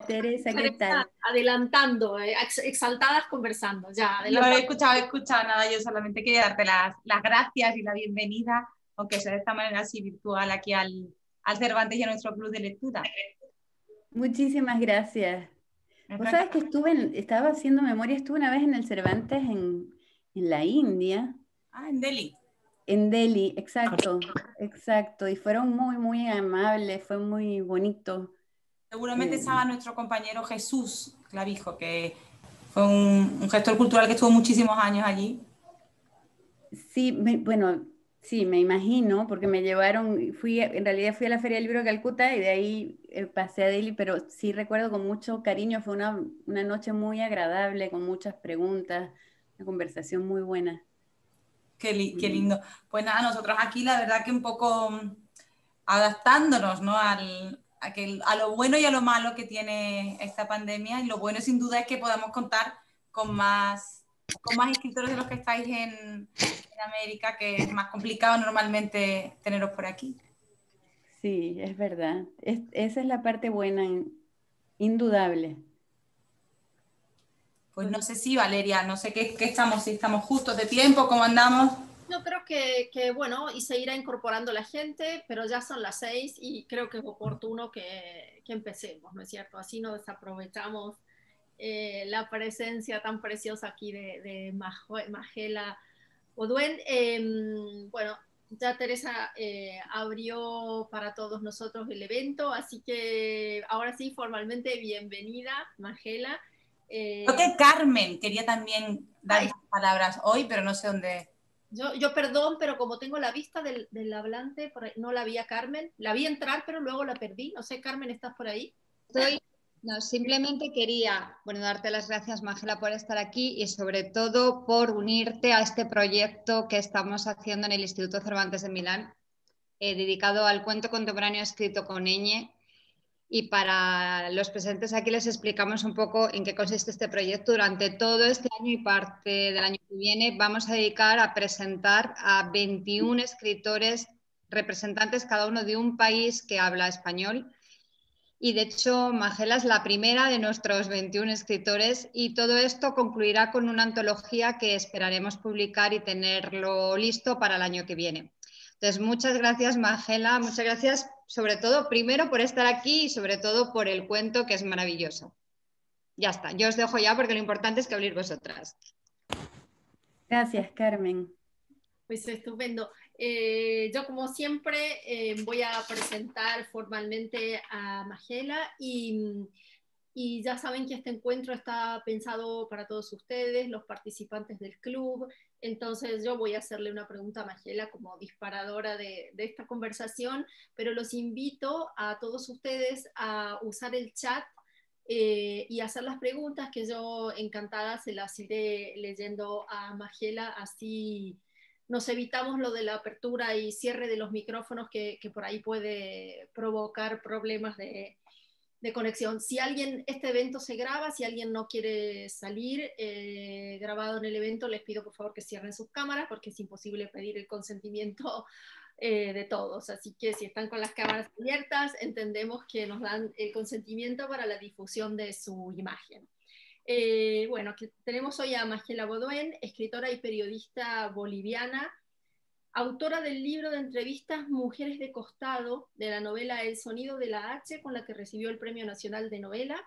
Teresa, ¿qué tal? Adelantando, exaltadas conversando, ya, Yo he adelantando. escuchado nada, yo solamente quería darte las gracias y la bienvenida, aunque sea de esta manera así virtual, aquí al Cervantes y a nuestro club de lectura. Muchísimas gracias. Vos sabés que estaba haciendo memoria, estuve una vez en el Cervantes en la India. Ah, en Delhi. En Delhi, exacto, exacto. Y fueron muy, muy amables, fue muy bonito. Seguramente estaba nuestro compañero Jesús Clavijo, que fue un gestor cultural que estuvo muchísimos años allí. Sí, bueno, sí, me imagino, porque me llevaron, en realidad fui a la Feria del Libro de Calcuta y de ahí pasé a Delhi, pero sí recuerdo con mucho cariño, fue una noche muy agradable, con muchas preguntas, una conversación muy buena. Qué lindo. Pues nada, nosotros aquí la verdad que un poco adaptándonos, ¿no? A lo bueno y a lo malo que tiene esta pandemia. Y lo bueno sin duda es que podamos contar con más escritores de los que estáis en América, que es más complicado normalmente teneros por aquí. Sí, es verdad. Esa es la parte buena, indudable. Pues no sé si, Valeria, no sé qué estamos, si estamos justos de tiempo, cómo andamos. Yo creo que bueno, y se irá incorporando la gente, pero ya son las 6 y creo que es oportuno que empecemos, ¿no es cierto? Así no desaprovechamos la presencia tan preciosa aquí de Majela Oduen. Bueno, ya Teresa abrió para todos nosotros el evento, así que ahora sí, formalmente, bienvenida, Majela. Creo que Carmen quería también dar unas palabras hoy, pero no sé dónde. Yo perdón, pero como tengo la vista del hablante, no la vi a Carmen. La vi entrar, pero luego la perdí. No sé, Carmen, ¿estás por ahí? No, simplemente quería, darte las gracias, Mángela, por estar aquí y sobre todo por unirte a este proyecto que estamos haciendo en el Instituto Cervantes de Milán, dedicado al cuento contemporáneo escrito con ñ. Y para los presentes aquí les explicamos un poco en qué consiste este proyecto. Durante todo este año y parte del año que viene vamos a dedicar a presentar a 21 escritores representantes cada uno de un país que habla español. Y de hecho, Majela es la primera de nuestros 21 escritores y todo esto concluirá con una antología que esperaremos publicar y tenerlo listo para el año que viene. Entonces, muchas gracias, Majela, muchas gracias sobre todo, primero por estar aquí y sobre todo por el cuento, que es maravilloso. Ya está, yo os dejo ya porque lo importante es que habléis vosotras. Gracias, Carmen. Pues estupendo. Yo, como siempre, voy a presentar formalmente a Majela y ya saben que este encuentro está pensado para todos ustedes, los participantes del club. Entonces yo voy a hacerle una pregunta a Majela como disparadora de esta conversación, pero los invito a todos ustedes a usar el chat y hacer las preguntas que yo encantada se las iré leyendo a Majela, así nos evitamos lo de la apertura y cierre de los micrófonos que por ahí puede provocar problemas de conexión. Si este evento se graba, si alguien no quiere salir grabado en el evento, les pido por favor que cierren sus cámaras porque es imposible pedir el consentimiento de todos. Así que si están con las cámaras abiertas, entendemos que nos dan el consentimiento para la difusión de su imagen. Bueno, tenemos hoy a Majela Godoen, escritora y periodista boliviana, autora del libro de entrevistas Mujeres de Costado, de la novela El sonido de la H, con la que recibió el Premio Nacional de Novela,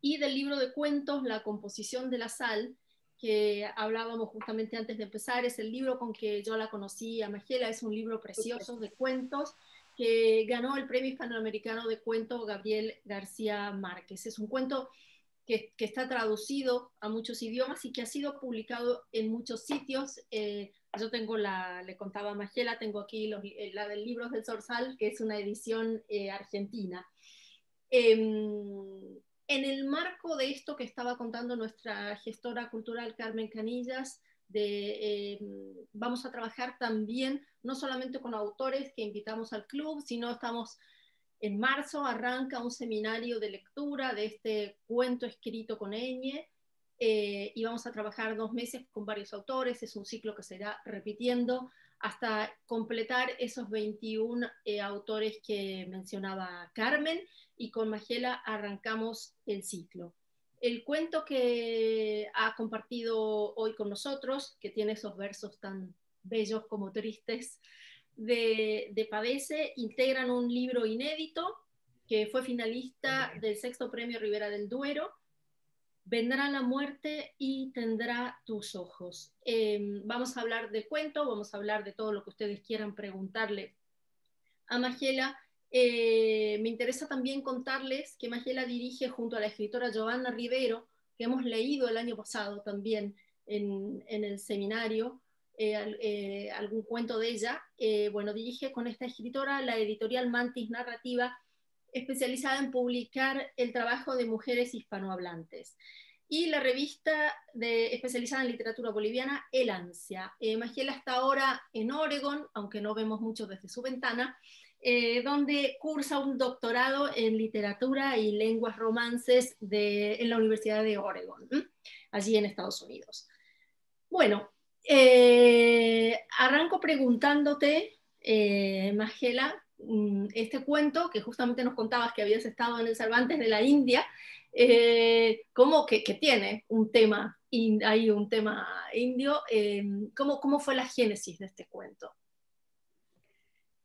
y del libro de cuentos La composición de la sal, que hablábamos justamente antes de empezar. Es el libro con que yo la conocí a Majela, es un libro precioso de cuentos que ganó el Premio Hispanoamericano de Cuento Gabriel García Márquez. Es un cuento que está traducido a muchos idiomas y que ha sido publicado en muchos sitios. Yo le contaba a Majela, tengo aquí la del Libros del Zorzal, que es una edición argentina. En el marco de esto que estaba contando nuestra gestora cultural Carmen Canillas, vamos a trabajar también no solamente con autores que invitamos al club, sino en marzo arranca un seminario de lectura de este cuento escrito con ñ, y vamos a trabajar 2 meses con varios autores. Es un ciclo que se irá repitiendo hasta completar esos 21 autores que mencionaba Carmen. y con Majela arrancamos el ciclo. El cuento que ha compartido hoy con nosotros, que tiene esos versos tan bellos como tristes, de Pavese, integran un libro inédito que fue finalista del 6º Premio Ribera del Duero. Vendrá la muerte y tendrá tus ojos. Vamos a hablar del cuento, vamos a hablar de todo lo que ustedes quieran preguntarle a Majela. Me interesa también contarles que Majela dirige junto a la escritora Giovanna Rivero, que hemos leído el año pasado también en el seminario, algún cuento de ella. Bueno, dirige con esta escritora la editorial Mantis Narrativa, especializada en publicar el trabajo de mujeres hispanohablantes, y la revista especializada en literatura boliviana, El Ansia. Majela está ahora en Oregon, aunque no vemos mucho desde su ventana, donde cursa un doctorado en literatura y lenguas romances en la Universidad de Oregon, allí en Estados Unidos. Bueno, arranco preguntándote, Majela, este cuento que justamente nos contabas que habías estado en el Cervantes de la India, como que tiene un tema, hay un tema indio, ¿cómo fue la génesis de este cuento?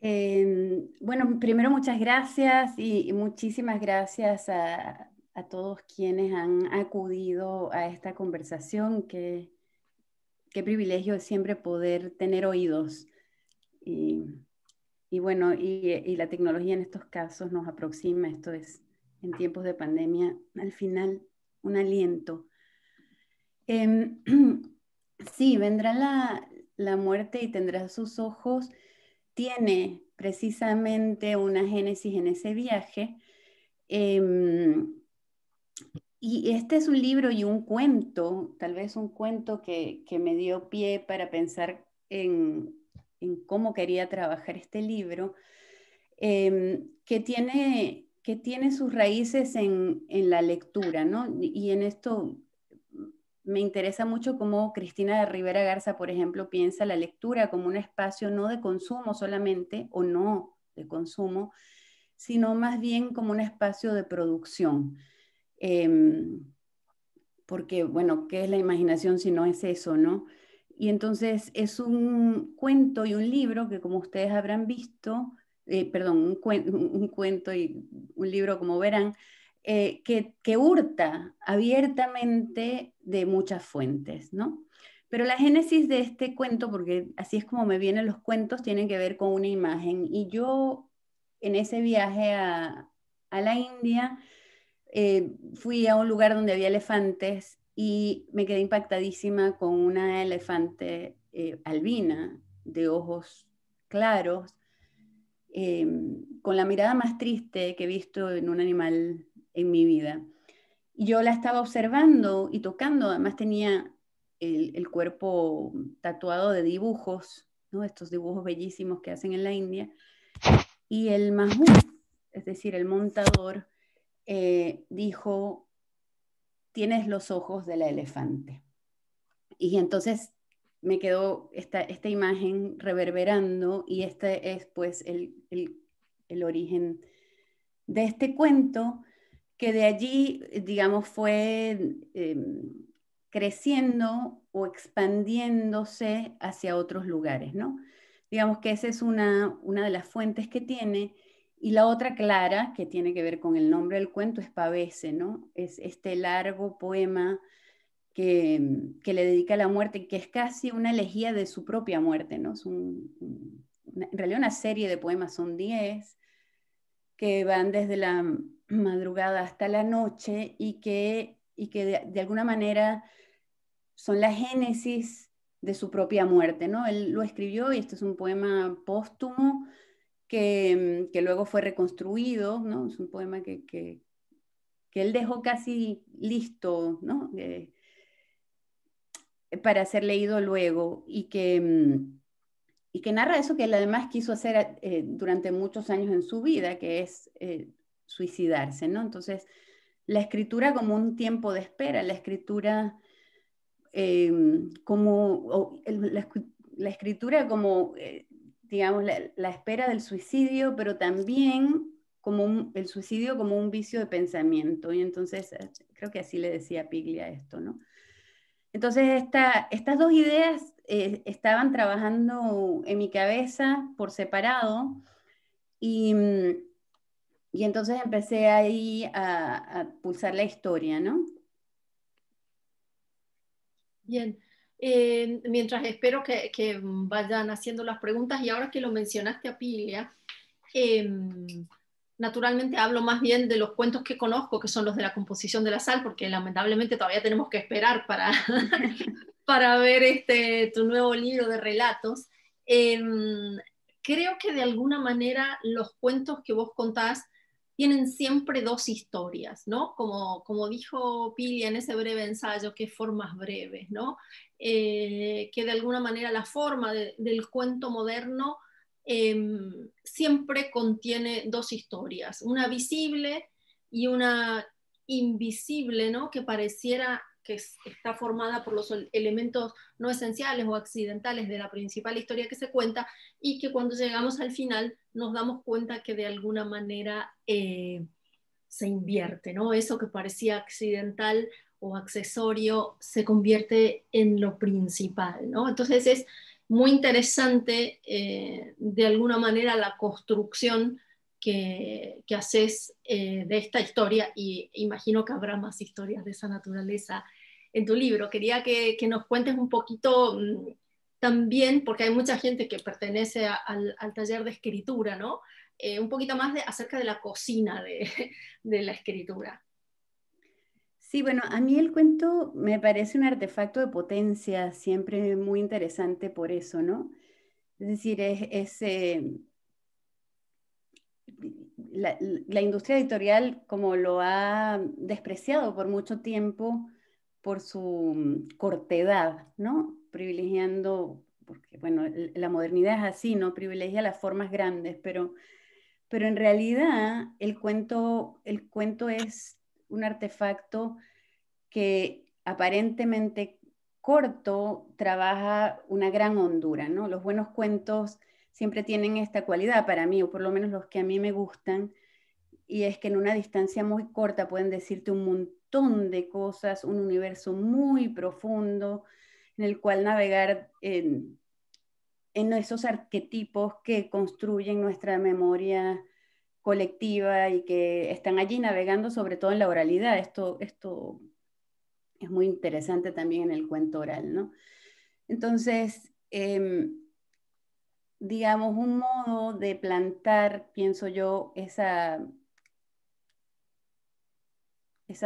Bueno, primero muchas gracias y muchísimas gracias a todos quienes han acudido a esta conversación. Qué privilegio siempre poder tener oídos. Y bueno, y la tecnología en estos casos nos aproxima, esto es en tiempos de pandemia, al final un aliento. Sí, vendrá la muerte y tendrá sus ojos. Tiene precisamente una génesis en ese viaje. Y este es un libro y un cuento, tal vez un cuento que me dio pie para pensar en cómo quería trabajar este libro, que tiene sus raíces en la lectura, ¿no? Y en esto me interesa mucho cómo Cristina de Rivera Garza, por ejemplo, piensa la lectura como un espacio no de consumo solamente, o no de consumo, sino más bien como un espacio de producción. Porque, bueno, ¿qué es la imaginación si no es eso, no? Y entonces es un cuento y un libro que, como ustedes habrán visto, perdón, un cuento y un libro, como verán, que hurta abiertamente de muchas fuentes, ¿no? Pero la génesis de este cuento, porque así es como me vienen los cuentos, tienen que ver con una imagen. Y yo, en ese viaje a la India, fui a un lugar donde había elefantes y me quedé impactadísima con una elefante albina de ojos claros, con la mirada más triste que he visto en un animal en mi vida. Y yo la estaba observando y tocando, además tenía el cuerpo tatuado de dibujos, ¿no? Estos dibujos bellísimos que hacen en la India. Y el mahut, es decir, el montador, dijo: tienes los ojos de la elefante. Y entonces me quedó esta imagen reverberando, y este es pues el origen de este cuento, que de allí, digamos, fue creciendo o expandiéndose hacia otros lugares, ¿no? Digamos que esa es una de las fuentes que tiene. Y la otra clara, que tiene que ver con el nombre del cuento, es Pavese, ¿no? Es este largo poema que le dedica a la muerte, que es casi una elegía de su propia muerte, ¿no? Es en realidad una serie de poemas, son 10, que van desde la madrugada hasta la noche, y que de alguna manera son la génesis de su propia muerte, ¿no? Él lo escribió, y este es un poema póstumo que luego fue reconstruido, ¿no? Es un poema que él dejó casi listo, ¿no? Para ser leído luego, y que narra eso que él además quiso hacer durante muchos años en su vida, que es suicidarse, ¿no? Entonces, la escritura como un tiempo de espera, la escritura la escritura como, digamos, la espera del suicidio, pero también como el suicidio como un vicio de pensamiento, y entonces creo que así le decía Piglia esto, ¿no? Entonces estas dos ideas estaban trabajando en mi cabeza por separado, y entonces empecé ahí a pulsar la historia, ¿no? Bien. Mientras espero que vayan haciendo las preguntas, y ahora que lo mencionaste a Piglia, naturalmente hablo más bien de los cuentos que conozco, que son los de la composición de la sal, porque lamentablemente todavía tenemos que esperar para, para ver tu nuevo libro de relatos. Creo que de alguna manera los cuentos que vos contás tienen siempre dos historias, ¿no? Como dijo Pili en ese breve ensayo, qué formas breves, ¿no? Que de alguna manera la forma del cuento moderno siempre contiene dos historias, una visible y una invisible, ¿no? Que pareciera que está formada por los elementos no esenciales o accidentales de la principal historia que se cuenta, y que cuando llegamos al final nos damos cuenta que de alguna manera se invierte, ¿no? Eso que parecía accidental o accesorio se convierte en lo principal, ¿no? Entonces es muy interesante de alguna manera la construcción que haces de esta historia, y imagino que habrá más historias de esa naturaleza en tu libro. Quería que nos cuentes un poquito también, porque hay mucha gente que pertenece al taller de escritura, ¿no? Un poquito más acerca de la cocina de la escritura. Sí, bueno, a mí el cuento me parece un artefacto de potencia, siempre muy interesante por eso, ¿no? Es decir, la industria editorial como lo ha despreciado por mucho tiempo por su cortedad, ¿no? Privilegiando, porque bueno, la modernidad es así, ¿no? Privilegia las formas grandes, pero en realidad el cuento es un artefacto que aparentemente corto trabaja una gran hondura, ¿no? Los buenos cuentos siempre tienen esta cualidad para mí, o por lo menos los que a mí me gustan, y es que en una distancia muy corta pueden decirte un montón de cosas, un universo muy profundo en el cual navegar en esos arquetipos que construyen nuestra memoria colectiva y que están allí navegando sobre todo en la oralidad. Esto es muy interesante también en el cuento oral, ¿no? Entonces, digamos, un modo de plantar, pienso yo, esa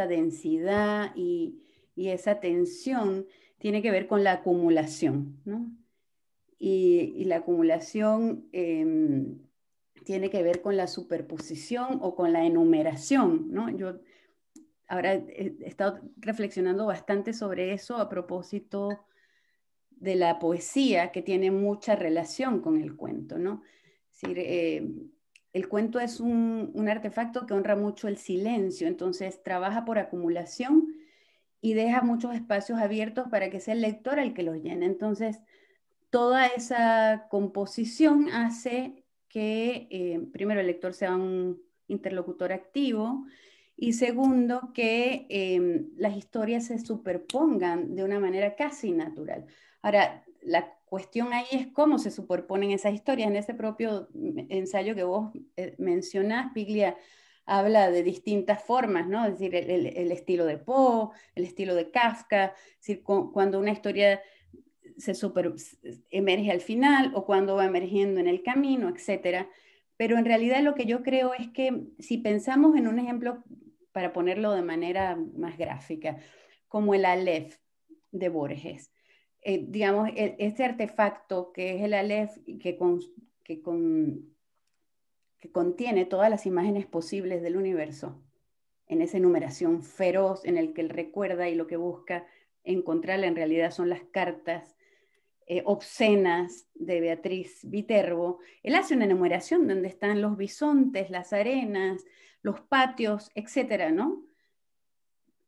densidad y esa tensión tiene que ver con la acumulación, ¿no? Y la acumulación tiene que ver con la superposición o con la enumeración, ¿no? Yo ahora he estado reflexionando bastante sobre eso a propósito de la poesía, que tiene mucha relación con el cuento, ¿no? Es decir, el cuento es un artefacto que honra mucho el silencio, entonces trabaja por acumulación y deja muchos espacios abiertos para que sea el lector el que los llene. Entonces, toda esa composición hace que, primero, el lector sea un interlocutor activo, y segundo, que las historias se superpongan de una manera casi natural. Ahora, la cuestión ahí es cómo se superponen esas historias. En ese propio ensayo que vos mencionás, Piglia habla de distintas formas, ¿no? Es decir, el estilo de Poe, el estilo de Kafka, es decir, cuando una historia emerge al final o cuando va emergiendo en el camino, etc. Pero en realidad lo que yo creo es que si pensamos en un ejemplo, para ponerlo de manera más gráfica, como el Aleph de Borges, digamos, este artefacto que es el Aleph que contiene todas las imágenes posibles del universo, en esa enumeración feroz en el que él recuerda y lo que busca encontrar en realidad son las cartas obscenas de Beatriz Viterbo. Él hace una enumeración donde están los bisontes, las arenas, los patios, etcétera, ¿no?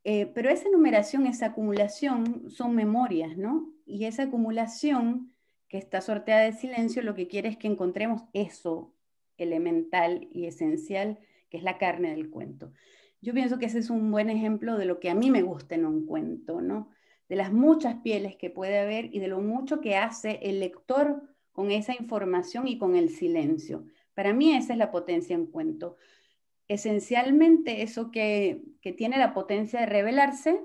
Pero esa enumeración, esa acumulación son memorias, ¿no? Y esa acumulación que está sorteada de silencio lo que quiere es que encontremos eso elemental y esencial que es la carne del cuento. Yo pienso que ese es un buen ejemplo de lo que a mí me gusta en un cuento, ¿no? De las muchas pieles que puede haber y de lo mucho que hace el lector con esa información y con el silencio. Para mí esa es la potencia en cuento. Esencialmente eso que tiene la potencia de revelarse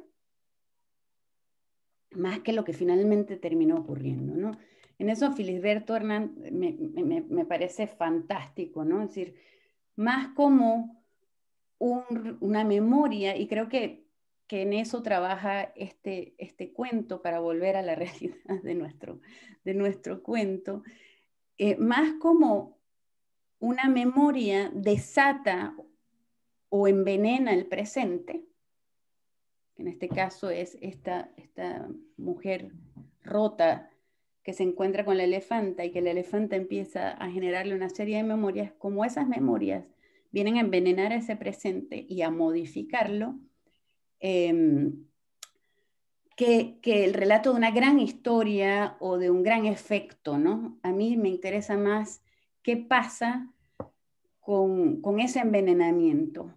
más que lo que finalmente terminó ocurriendo, ¿no? En eso Felisberto Hernán me parece fantástico, ¿no? Es decir, más como una memoria, y creo que en eso trabaja este cuento para volver a la realidad de nuestro cuento, más como una memoria desata o envenena el presente. En este caso es esta mujer rota que se encuentra con la elefanta y que la elefanta empieza a generarle una serie de memorias, como esas memorias vienen a envenenar ese presente y a modificarlo, que el relato de una gran historia o de un gran efecto, ¿no? A mí me interesa más qué pasa con ese envenenamiento,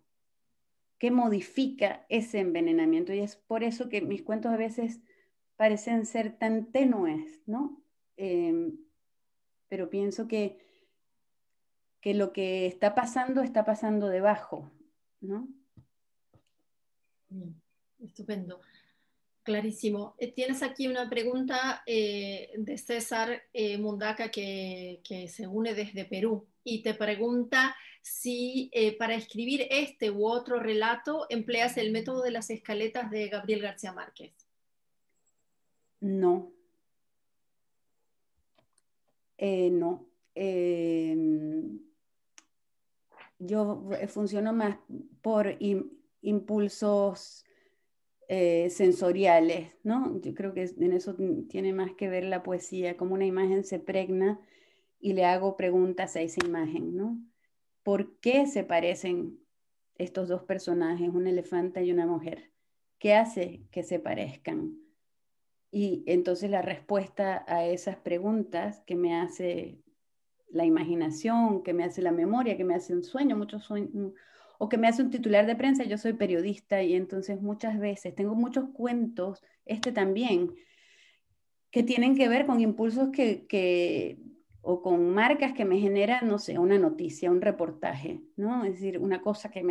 qué modifica ese envenenamiento. Y es por eso que mis cuentos a veces parecen ser tan tenues, ¿no? Pero pienso que lo que está pasando debajo, ¿no? Bien, estupendo, clarísimo. Tienes aquí una pregunta de César Mundaca que se une desde Perú y te pregunta si para escribir este u otro relato empleas el método de las escaletas de Gabriel García Márquez. No. No. Yo funciono más por impulsos sensoriales, ¿no? Yo creo que en eso tiene más que ver la poesía, como una imagen se pregna y le hago preguntas a esa imagen, ¿no? ¿Por qué se parecen estos dos personajes, un elefante y una mujer? ¿Qué hace que se parezcan? Y entonces la respuesta a esas preguntas que me hace la imaginación, que me hace la memoria, que me hace un sueño, muchos sueños, o que me hace un titular de prensa. Yo soy periodista y entonces muchas veces tengo muchos cuentos, este también, que tienen que ver con impulsos o con marcas que me generan, no sé, una noticia, un reportaje, ¿no? Es decir, una cosa que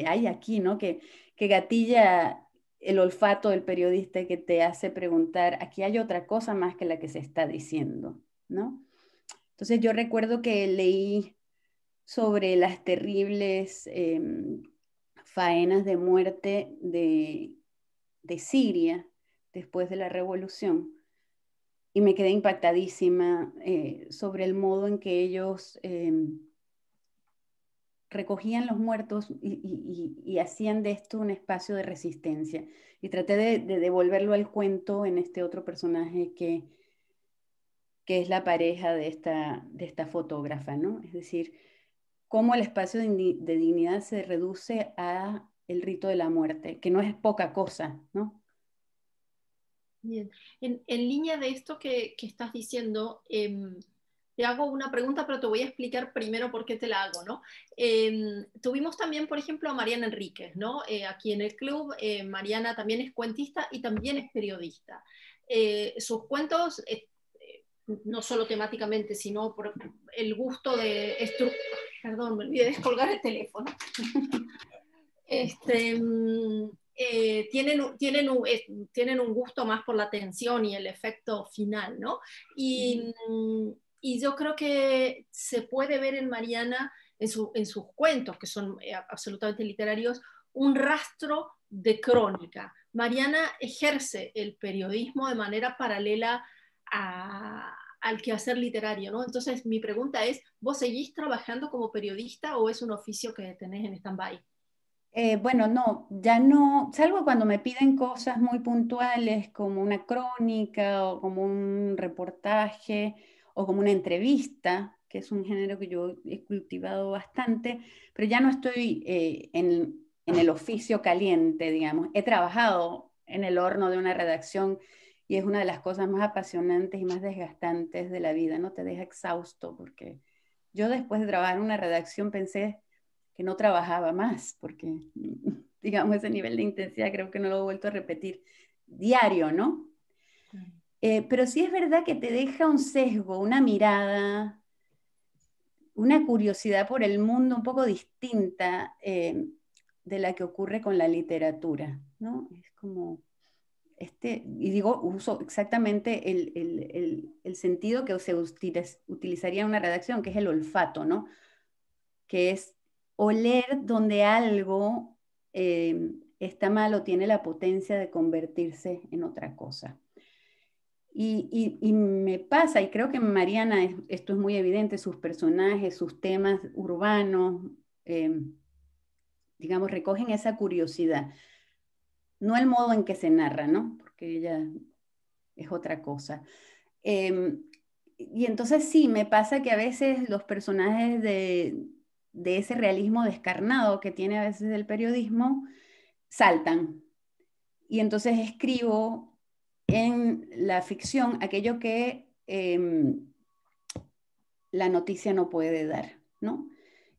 hay aquí, ¿no? Que gatilla el olfato del periodista y que te hace preguntar, aquí hay otra cosa más que la que se está diciendo, ¿no? Entonces yo recuerdo que leí sobre las terribles faenas de muerte de Siria después de la revolución y me quedé impactadísima sobre el modo en que ellos recogían los muertos y hacían de esto un espacio de resistencia. Y traté de devolverlo al cuento en este otro personaje que es la pareja de esta fotógrafa, ¿no? Es decir, cómo el espacio de dignidad se reduce a el rito de la muerte, que no es poca cosa, ¿no? Bien. En línea de esto que estás diciendo, te hago una pregunta, pero te voy a explicar primero por qué te la hago, ¿no? Tuvimos también, por ejemplo, a Mariana Enríquez, ¿no? Aquí en el club, Mariana también es cuentista y también es periodista. Sus cuentos, no solo temáticamente, sino por el gusto de... Perdón, me olvidé de descolgar el teléfono. Tienen un gusto más por la tensión y el efecto final, ¿no? Y yo creo que se puede ver en Mariana, en sus cuentos, que son absolutamente literarios, un rastro de crónica. Mariana ejerce el periodismo de manera paralela al quehacer literario, ¿no? Entonces mi pregunta es, ¿vos seguís trabajando como periodista o es un oficio que tenés en stand-by? Bueno, no, ya no, salvo cuando me piden cosas muy puntuales como una crónica o como un reportaje o como una entrevista, que es un género que yo he cultivado bastante, pero ya no estoy en el oficio caliente, digamos. He trabajado en el horno de una redacción y es una de las cosas más apasionantes y más desgastantes de la vida, ¿no? Te deja exhausto porque yo después de trabajar en una redacción pensé que no trabajaba más, porque, digamos, ese nivel de intensidad creo que no lo he vuelto a repetir diario, ¿no? Pero sí es verdad que te deja un sesgo, una mirada, una curiosidad por el mundo un poco distinta de la que ocurre con la literatura, ¿no? Es como, y digo, uso exactamente el sentido que se utilizaría en una redacción, que es el olfato, ¿no? Que es oler donde algo está mal o tiene la potencia de convertirse en otra cosa. Y me pasa, y creo que en Mariana esto es muy evidente, sus personajes, sus temas urbanos, digamos, recogen esa curiosidad. No el modo en que se narra, ¿no? Porque ella es otra cosa. Y entonces sí, me pasa que a veces los personajes de ese realismo descarnado que tiene a veces el periodismo saltan. Y entonces escribo en la ficción aquello que la noticia no puede dar, ¿no?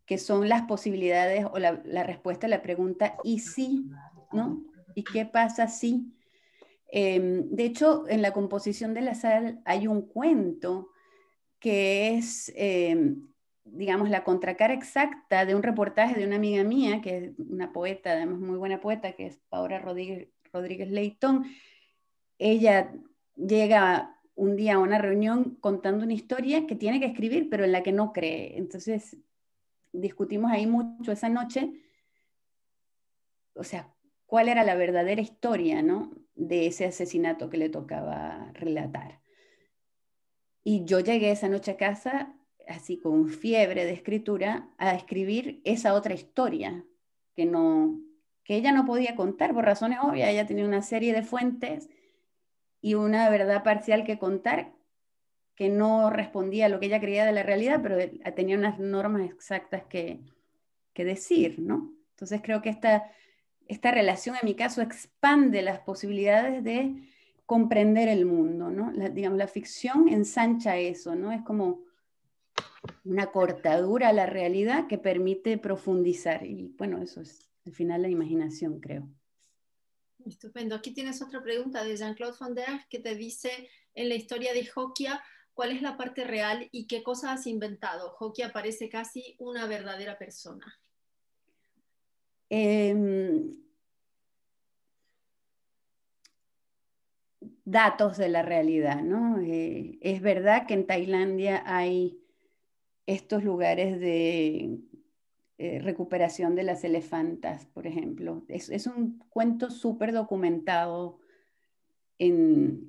Que son las posibilidades o la respuesta a la pregunta ¿y si? ¿No? ¿Y qué pasa si? De hecho, en la composición de la sal hay un cuento que es, digamos, la contracara exacta de un reportaje de una amiga mía, que es una poeta, además muy buena poeta, que es Paola Rodríguez Leitón. Ella llega un día a una reunión contando una historia que tiene que escribir, pero en la que no cree. Entonces, discutimos ahí mucho esa noche, o sea, cuál era la verdadera historia, ¿no? De ese asesinato que le tocaba relatar. Y yo llegué esa noche a casa, así con fiebre de escritura, a escribir esa otra historia que ella no podía contar por razones obvias. Ella tenía una serie de fuentes y una verdad parcial que contar que no respondía a lo que ella creía de la realidad, pero tenía unas normas exactas que decir, ¿no? Entonces creo que esta relación, en mi caso, expande las posibilidades de comprender el mundo, ¿no? Digamos, la ficción ensancha eso, ¿no? Es como una cortadura a la realidad que permite profundizar. Y bueno, eso es al final la imaginación, creo. Estupendo. Aquí tienes otra pregunta de Jean-Claude Van Der que te dice, en la historia de Jokia, ¿cuál es la parte real y qué cosa has inventado? Jokia parece casi una verdadera persona. Datos de la realidad, ¿no? Es verdad que en Tailandia hay estos lugares de recuperación de las elefantas, por ejemplo. Es un cuento súper documentado en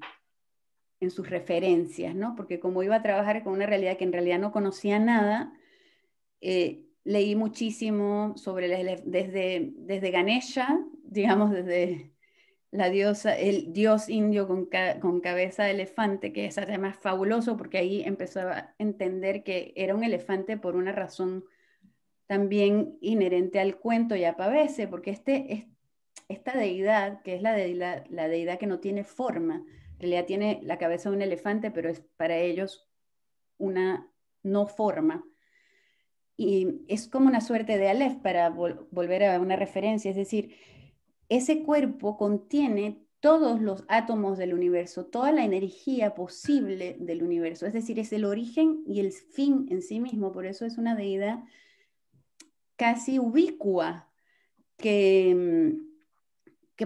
sus referencias, ¿no? Porque como iba a trabajar con una realidad que en realidad no conocía nada, leí muchísimo sobre desde Ganesha, digamos, desde la diosa, el dios indio con cabeza de elefante, que es además fabuloso porque ahí empezó a entender que era un elefante por una razón también inherente al cuento y a Pavese, porque esta deidad, que es la deidad que no tiene forma, en realidad tiene la cabeza de un elefante, pero es para ellos una no forma. Y es como una suerte de Aleph para volver a una referencia, es decir, ese cuerpo contiene todos los átomos del universo, toda la energía posible del universo, es decir, es el origen y el fin en sí mismo, por eso es una deidad casi ubicua que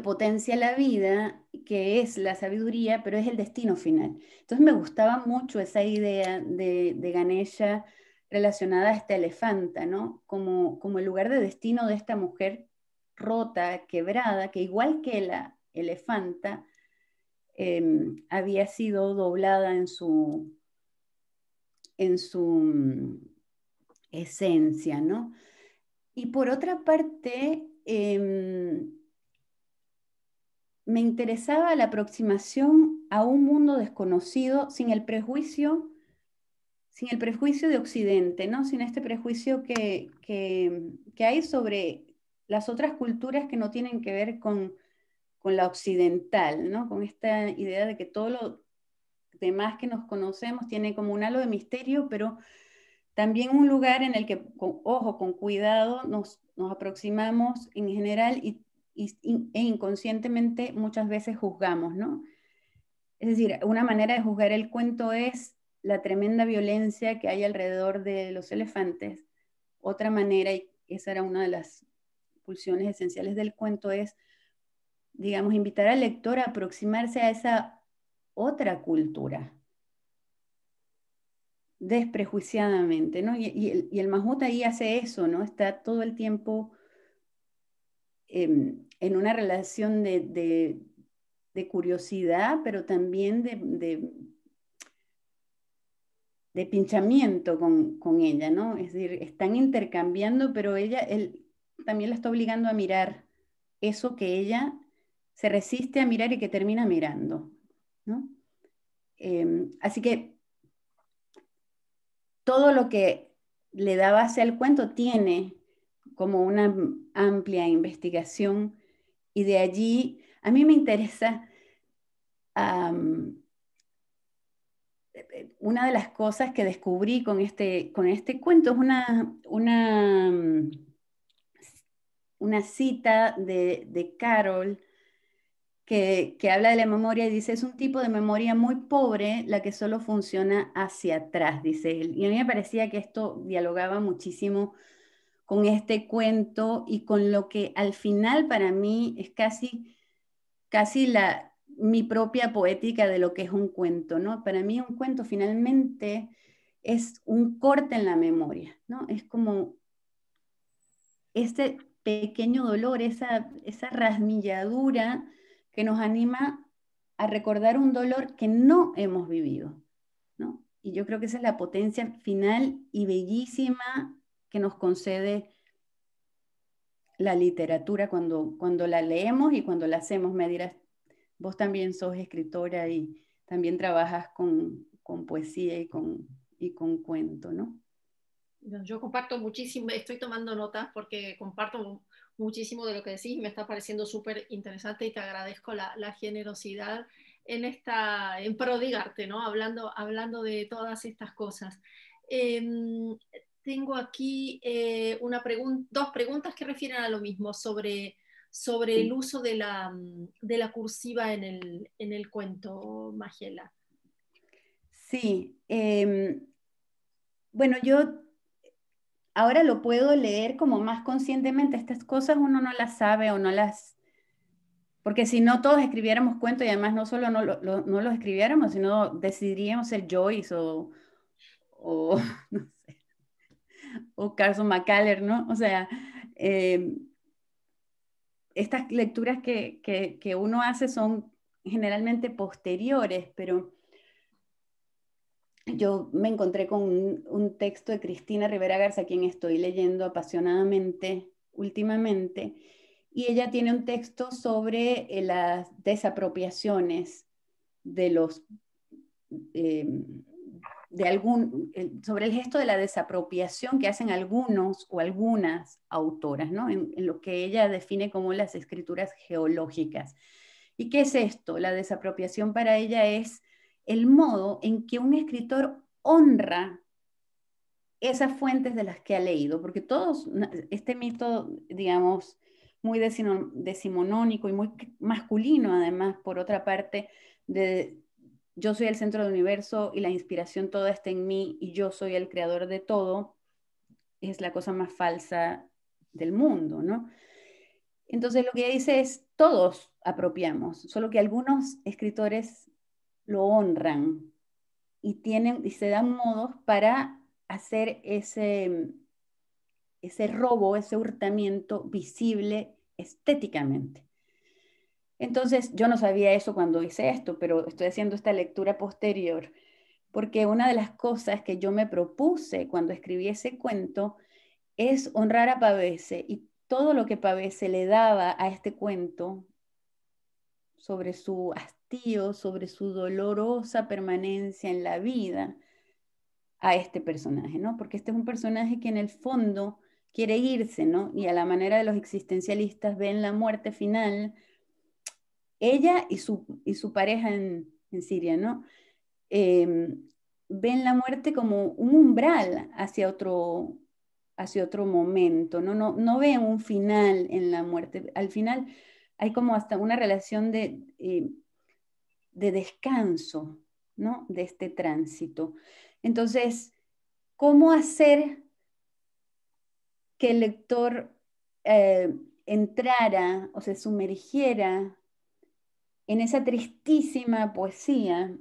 potencia la vida, que es la sabiduría, pero es el destino final. Entonces me gustaba mucho esa idea de Ganesha relacionada a esta elefanta, ¿no? Como el lugar de destino de esta mujer rota, quebrada, que igual que la elefanta, había sido doblada en su esencia, ¿no? Y por otra parte, me interesaba la aproximación a un mundo desconocido sin el prejuicio de Occidente, ¿no? Sin este prejuicio que hay sobre las otras culturas que no tienen que ver con la occidental, ¿no? Con esta idea de que todo lo demás que nos conocemos tiene como un halo de misterio, pero también un lugar en el que, ojo, con cuidado nos aproximamos en general e inconscientemente muchas veces juzgamos, ¿no? Es decir, una manera de juzgar el cuento es la tremenda violencia que hay alrededor de los elefantes. Otra manera, y esa era una de las pulsiones esenciales del cuento, es, digamos, invitar al lector a aproximarse a esa otra cultura, desprejuiciadamente, ¿no? Y el Mahut ahí hace eso, ¿no? Está todo el tiempo en una relación de curiosidad, pero también de pinchamiento con ella, ¿no? Es decir, están intercambiando, pero él también la está obligando a mirar eso que ella se resiste a mirar y que termina mirando, ¿no? Así que todo lo que le da base al cuento tiene como una amplia investigación y de allí a mí me interesa una de las cosas que descubrí con este cuento es una cita de Carol que habla de la memoria y dice, es un tipo de memoria muy pobre la que solo funciona hacia atrás, dice él. Y a mí me parecía que esto dialogaba muchísimo con este cuento y con lo que al final para mí es casi mi propia poética de lo que es un cuento, ¿no? Para mí un cuento finalmente es un corte en la memoria, ¿no? Es como este pequeño dolor, esa rasmilladura que nos anima a recordar un dolor que no hemos vivido, ¿no? Y yo creo que esa es la potencia final y bellísima que nos concede la literatura cuando la leemos y cuando la hacemos. Me dirás, vos también sos escritora y también trabajas con poesía y con cuento, ¿no? Yo comparto muchísimo, estoy tomando notas porque comparto muchísimo de lo que decís, me está pareciendo súper interesante y te agradezco la generosidad en prodigarte, ¿no? Hablando de todas estas cosas. Eh, Tengo aquí dos preguntas que refieren a lo mismo sobre el uso de la cursiva en el cuento, Magiela. Sí, bueno, yo ahora lo puedo leer como más conscientemente. Estas cosas uno no las sabe o no las... Porque si no todos escribiéramos cuentos y además no solo no los escribiéramos, sino decidiríamos ser Joyce o, no sé, o Carson McCullers, ¿no? O sea, estas lecturas que uno hace son generalmente posteriores, pero yo me encontré con un texto de Cristina Rivera Garza, a quien estoy leyendo apasionadamente últimamente, y ella tiene un texto sobre las desapropiaciones de los eh, sobre el gesto de la desapropiación que hacen algunos o algunas autoras, ¿no? En lo que ella define como las escrituras geológicas. ¿Y qué es esto? La desapropiación para ella es el modo en que un escritor honra esas fuentes de las que ha leído, porque todos, este mito, digamos, muy decimonónico y muy masculino, además, por otra parte, de yo soy el centro del universo y la inspiración toda está en mí y yo soy el creador de todo, es la cosa más falsa del mundo, ¿no? Entonces lo que ella dice es, todos apropiamos, solo que algunos escritores lo honran y se dan modos para hacer ese robo, ese hurtamiento visible estéticamente. Entonces, yo no sabía eso cuando hice esto, pero estoy haciendo esta lectura posterior, porque una de las cosas que yo me propuse cuando escribí ese cuento es honrar a Pavese y todo lo que Pavese le daba a este cuento sobre su hastío, sobre su dolorosa permanencia en la vida a este personaje, ¿no? Porque este es un personaje que en el fondo quiere irse, ¿no? Y a la manera de los existencialistas ven la muerte final, ella y su pareja en Siria, ¿no? ven la muerte como un umbral hacia otro momento, ¿no? No ven un final en la muerte. Al final hay como hasta una relación de descanso, ¿no? De este tránsito. Entonces, ¿cómo hacer que el lector entrara o se sumergiera en esa tristísima poesía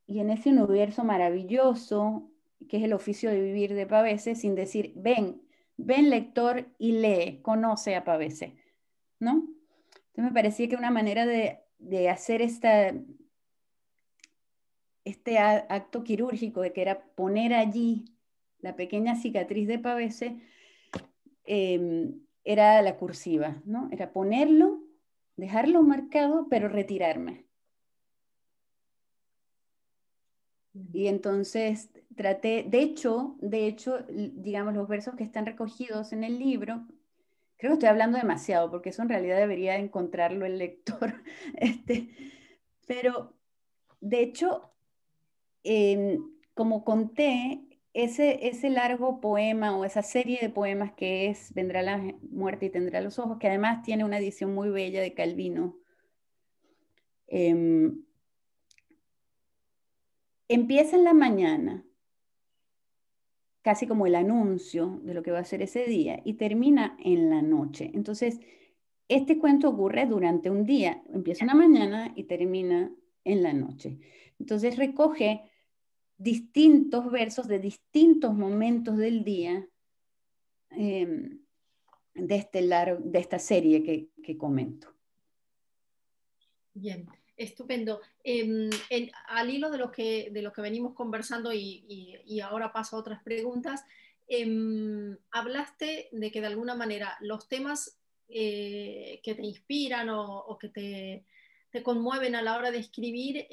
y en ese universo maravilloso que es el oficio de vivir de Pavese, sin decir, ven lector y lee, conoce a Pavese, ¿no? Entonces me parecía que una manera de hacer este acto quirúrgico, de que era poner allí la pequeña cicatriz de Pavese, era la cursiva, ¿no? Era ponerlo, dejarlo marcado, pero retirarme. Y entonces traté, de hecho, digamos, los versos que están recogidos en el libro, creo que estoy hablando demasiado, porque eso en realidad debería encontrarlo el lector, pero de hecho, como conté, ese largo poema o esa serie de poemas que es Vendrá la muerte y tendrá los ojos, que además tiene una edición muy bella de Calvino, empieza en la mañana, casi como el anuncio de lo que va a ser ese día, y termina en la noche. Entonces, este cuento ocurre durante un día, empieza una mañana y termina en la noche. Entonces recoge distintos versos de distintos momentos del día de esta serie que comento. Bien, estupendo. Al hilo de lo que venimos conversando y ahora paso a otras preguntas, hablaste de que de alguna manera los temas que te inspiran o que te conmueven a la hora de escribir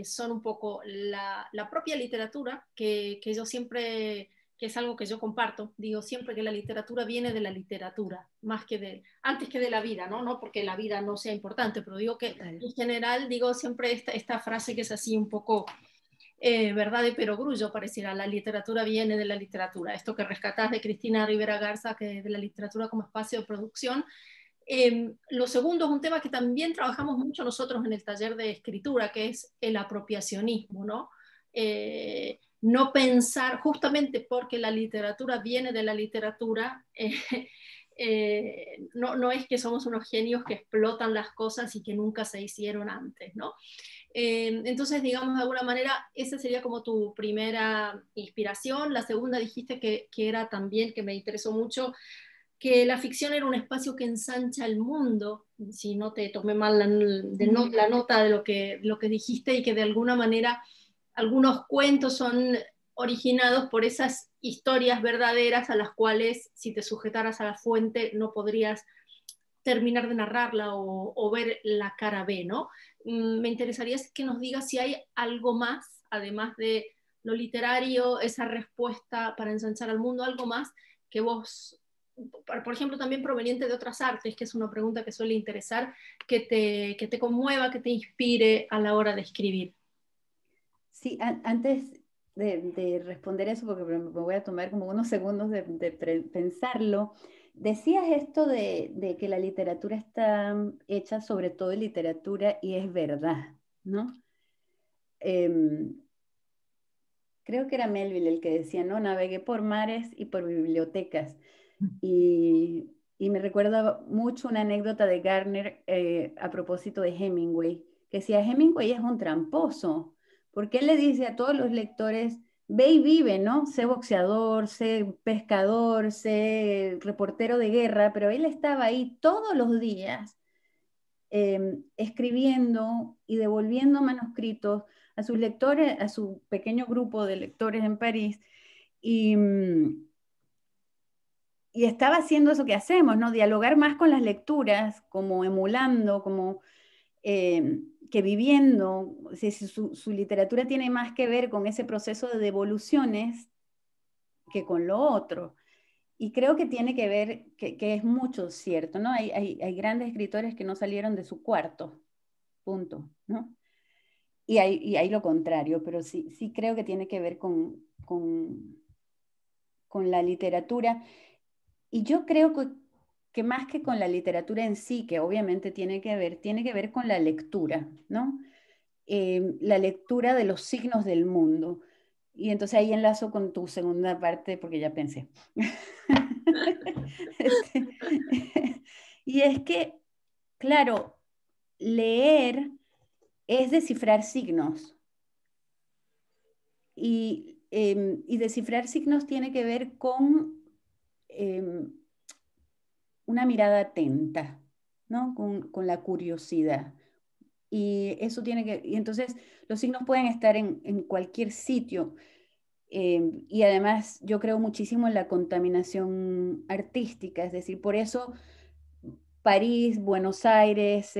son un poco la propia literatura, que yo siempre, que es algo que yo comparto, digo siempre que la literatura viene de la literatura, más que antes que de la vida, ¿no? No porque la vida no sea importante, pero digo que en general digo siempre esta frase que es así un poco verdad de perogrullo, pareciera, la literatura viene de la literatura, esto que rescatás de Cristina Rivera Garza, que de la literatura como espacio de producción. Lo segundo es un tema que también trabajamos mucho nosotros en el taller de escritura, que es el apropiacionismo, ¿no? No pensar, justamente porque la literatura viene de la literatura, no es que somos unos genios que explotan las cosas y que nunca se hicieron antes, ¿no? Entonces, digamos, de alguna manera, esa sería como tu primera inspiración. La segunda dijiste que era también, que me interesó mucho, que la ficción era un espacio que ensancha el mundo, si no te tomé mal la nota de lo que dijiste, y que de alguna manera algunos cuentos son originados por esas historias verdaderas a las cuales, si te sujetaras a la fuente, no podrías terminar de narrarla o ver la cara B, ¿no? Me interesaría que nos digas si hay algo más, además de lo literario, esa respuesta para ensanchar al mundo, algo más que vos, por ejemplo, también proveniente de otras artes, que es una pregunta que suele interesar, que te conmueva, que te inspire a la hora de escribir. Sí, antes de responder eso, porque me voy a tomar como unos segundos de pensarlo, decías esto de que la literatura está hecha sobre todo en literatura y es verdad, ¿no? Creo que era Melville el que decía, no, navegué por mares y por bibliotecas. Y me recuerda mucho una anécdota de Gardner a propósito de Hemingway, que decía, Hemingway es un tramposo, porque él le dice a todos los lectores, ve y vive, ¿no? Sé boxeador, sé pescador, sé reportero de guerra, pero él estaba ahí todos los días escribiendo y devolviendo manuscritos a sus lectores, a su pequeño grupo de lectores en París, y, y estaba haciendo eso que hacemos, ¿no? Dialogar más con las lecturas, como emulando, como que viviendo, si su literatura tiene más que ver con ese proceso de devoluciones que con lo otro. Y creo que tiene que ver, que es mucho cierto, ¿no? Hay grandes escritores que no salieron de su cuarto, punto, ¿no? y hay lo contrario, pero sí, sí creo que tiene que ver con la literatura. Y yo creo que más que con la literatura en sí, que obviamente tiene que ver con la lectura, ¿no? La lectura de los signos del mundo. Y entonces ahí enlazo con tu segunda parte, porque ya pensé. Este, y es que, claro, leer es descifrar signos. Y descifrar signos tiene que ver con em, una mirada atenta, ¿no? Con la curiosidad. Y eso tiene que, y entonces los signos pueden estar en cualquier sitio. Y además yo creo muchísimo en la contaminación artística, es decir, por eso París, Buenos Aires,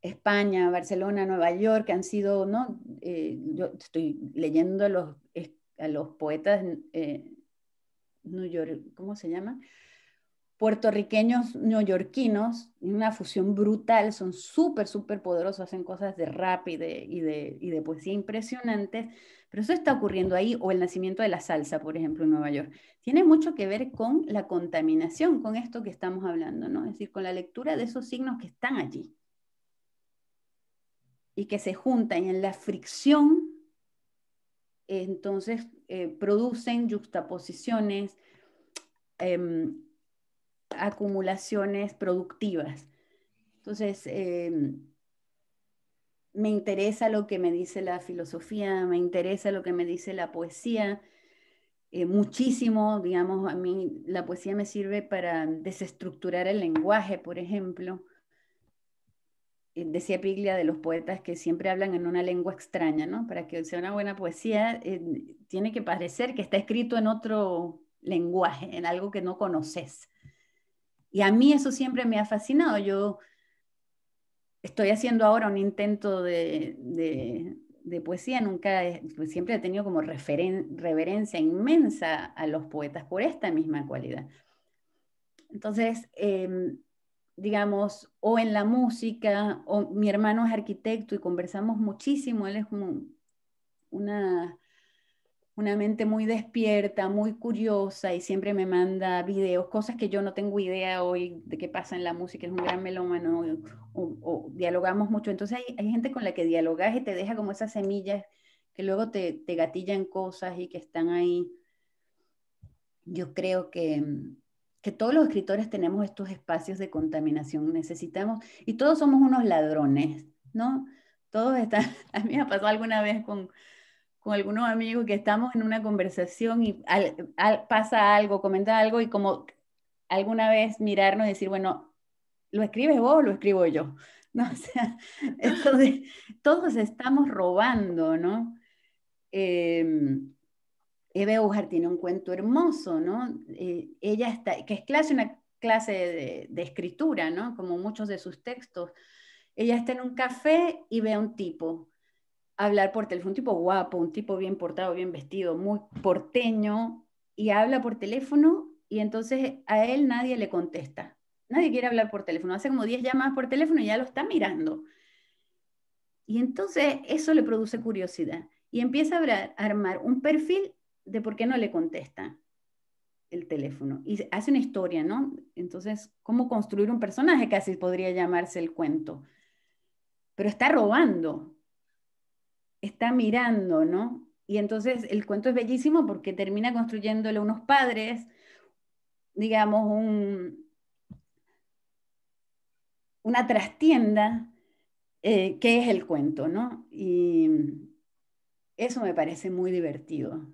España, Barcelona, Nueva York, han sido, ¿no? Yo estoy leyendo a los poetas New York, ¿cómo se llama? Puertorriqueños neoyorquinos, una fusión brutal, son súper, súper poderosos, hacen cosas de rap y de poesía impresionantes, pero eso está ocurriendo ahí, o el nacimiento de la salsa, por ejemplo, en Nueva York. Tiene mucho que ver con la contaminación, con esto que estamos hablando, ¿no? Es decir, con la lectura de esos signos que están allí y que se juntan y en la fricción, entonces producen yuxtaposiciones, eh, acumulaciones productivas. Entonces, me interesa lo que me dice la filosofía, me interesa lo que me dice la poesía, muchísimo, digamos, a mí la poesía me sirve para desestructurar el lenguaje, por ejemplo. Decía Piglia de los poetas que siempre hablan en una lengua extraña, ¿no? Para que sea una buena poesía, tiene que parecer que está escrito en otro lenguaje, en algo que no conoces. Y a mí eso siempre me ha fascinado. Yo estoy haciendo ahora un intento de poesía, pues siempre he tenido como reverencia inmensa a los poetas por esta misma cualidad. Entonces, digamos, o en la música, o mi hermano es arquitecto y conversamos muchísimo, él es una una mente muy despierta, muy curiosa y siempre me manda videos, cosas que yo no tengo idea hoy de qué pasa en la música, es un gran melómano, o dialogamos mucho. Entonces hay gente con la que dialogas y te deja como esas semillas que luego te gatillan cosas y que están ahí. Yo creo que todos los escritores tenemos estos espacios de contaminación, necesitamos, y todos somos unos ladrones, ¿no? Todos están, a mí me ha pasado alguna vez con algunos amigos que estamos en una conversación y pasa algo, comenta algo y como alguna vez mirarnos y decir, bueno, ¿lo escribes vos o lo escribo yo? ¿No? O sea, entonces todos estamos robando, ¿no? Eve Ujar tiene un cuento hermoso, ¿no? Ella está, que es una clase de escritura, ¿no? Como muchos de sus textos. Ella está en un café y ve a un tipo hablar por teléfono, un tipo guapo, un tipo bien portado, bien vestido, muy porteño, y habla por teléfono y entonces a él nadie le contesta. Nadie quiere hablar por teléfono. Hace como 10 llamadas por teléfono y ya lo está mirando. Y entonces eso le produce curiosidad. Y empieza a armar un perfil de por qué no le contesta el teléfono. Y hace una historia, ¿no? Entonces, ¿cómo construir un personaje? Casi podría llamarse el cuento. Pero está robando, está mirando, ¿no? Y entonces el cuento es bellísimo porque termina construyéndole unos padres, digamos, una trastienda, que es el cuento, ¿no? Y eso me parece muy divertido.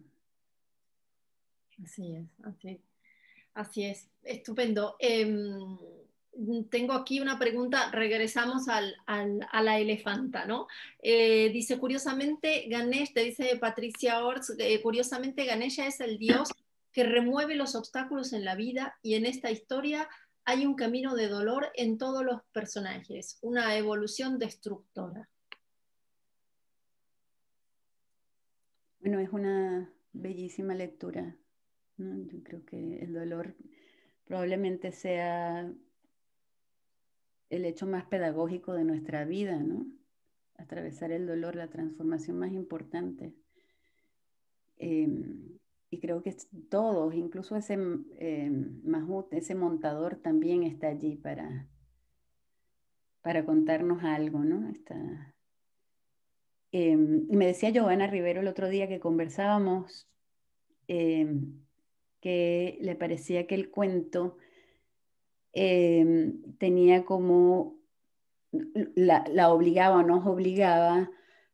Así es, así es, estupendo. Tengo aquí una pregunta, regresamos a la elefanta, ¿no? Dice, curiosamente, Ganesh, te dice Patricia Orts, curiosamente Ganesha es el dios que remueve los obstáculos en la vida y en esta historia hay un camino de dolor en todos los personajes, una evolución destructora. Bueno, es una bellísima lectura, ¿no? Yo creo que el dolor probablemente sea el hecho más pedagógico de nuestra vida, ¿no? atravesar el dolor, la transformación más importante. Y creo que todos, incluso ese Mahmoud, ese montador también está allí para contarnos algo, ¿no? Y me decía Giovanna Rivero el otro día que conversábamos, que le parecía que el cuento tenía como, la obligaba o nos obligaba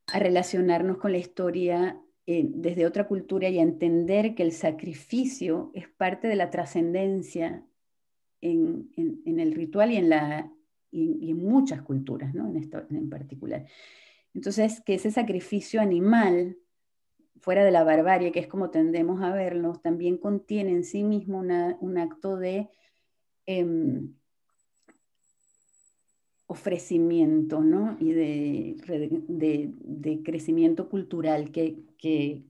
a relacionarnos con la historia desde otra cultura y a entender que el sacrificio es parte de la trascendencia en el ritual y en muchas culturas, ¿no? En esto en particular. Entonces, que ese sacrificio animal, fuera de la barbarie, que es como tendemos a verlo, también contiene en sí mismo un acto de ofrecimiento, ¿no? Y de crecimiento cultural que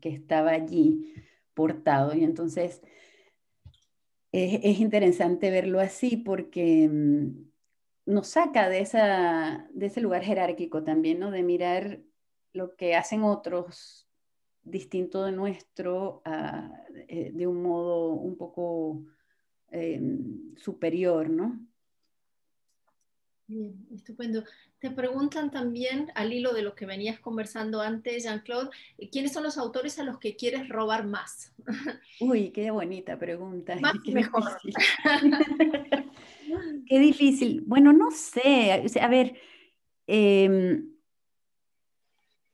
estaba allí portado. Y entonces es interesante verlo así porque nos saca de ese lugar jerárquico también, ¿no? De mirar lo que hacen otros distinto de nuestro, de un modo un poco superior, ¿no? Bien, estupendo. Te preguntan también, al hilo de lo que venías conversando antes, Jean-Claude, ¿quiénes son los autores a los que quieres robar más? Uy, qué bonita pregunta, Más qué mejor. difícil. Qué difícil. Bueno, no sé, o sea, a ver,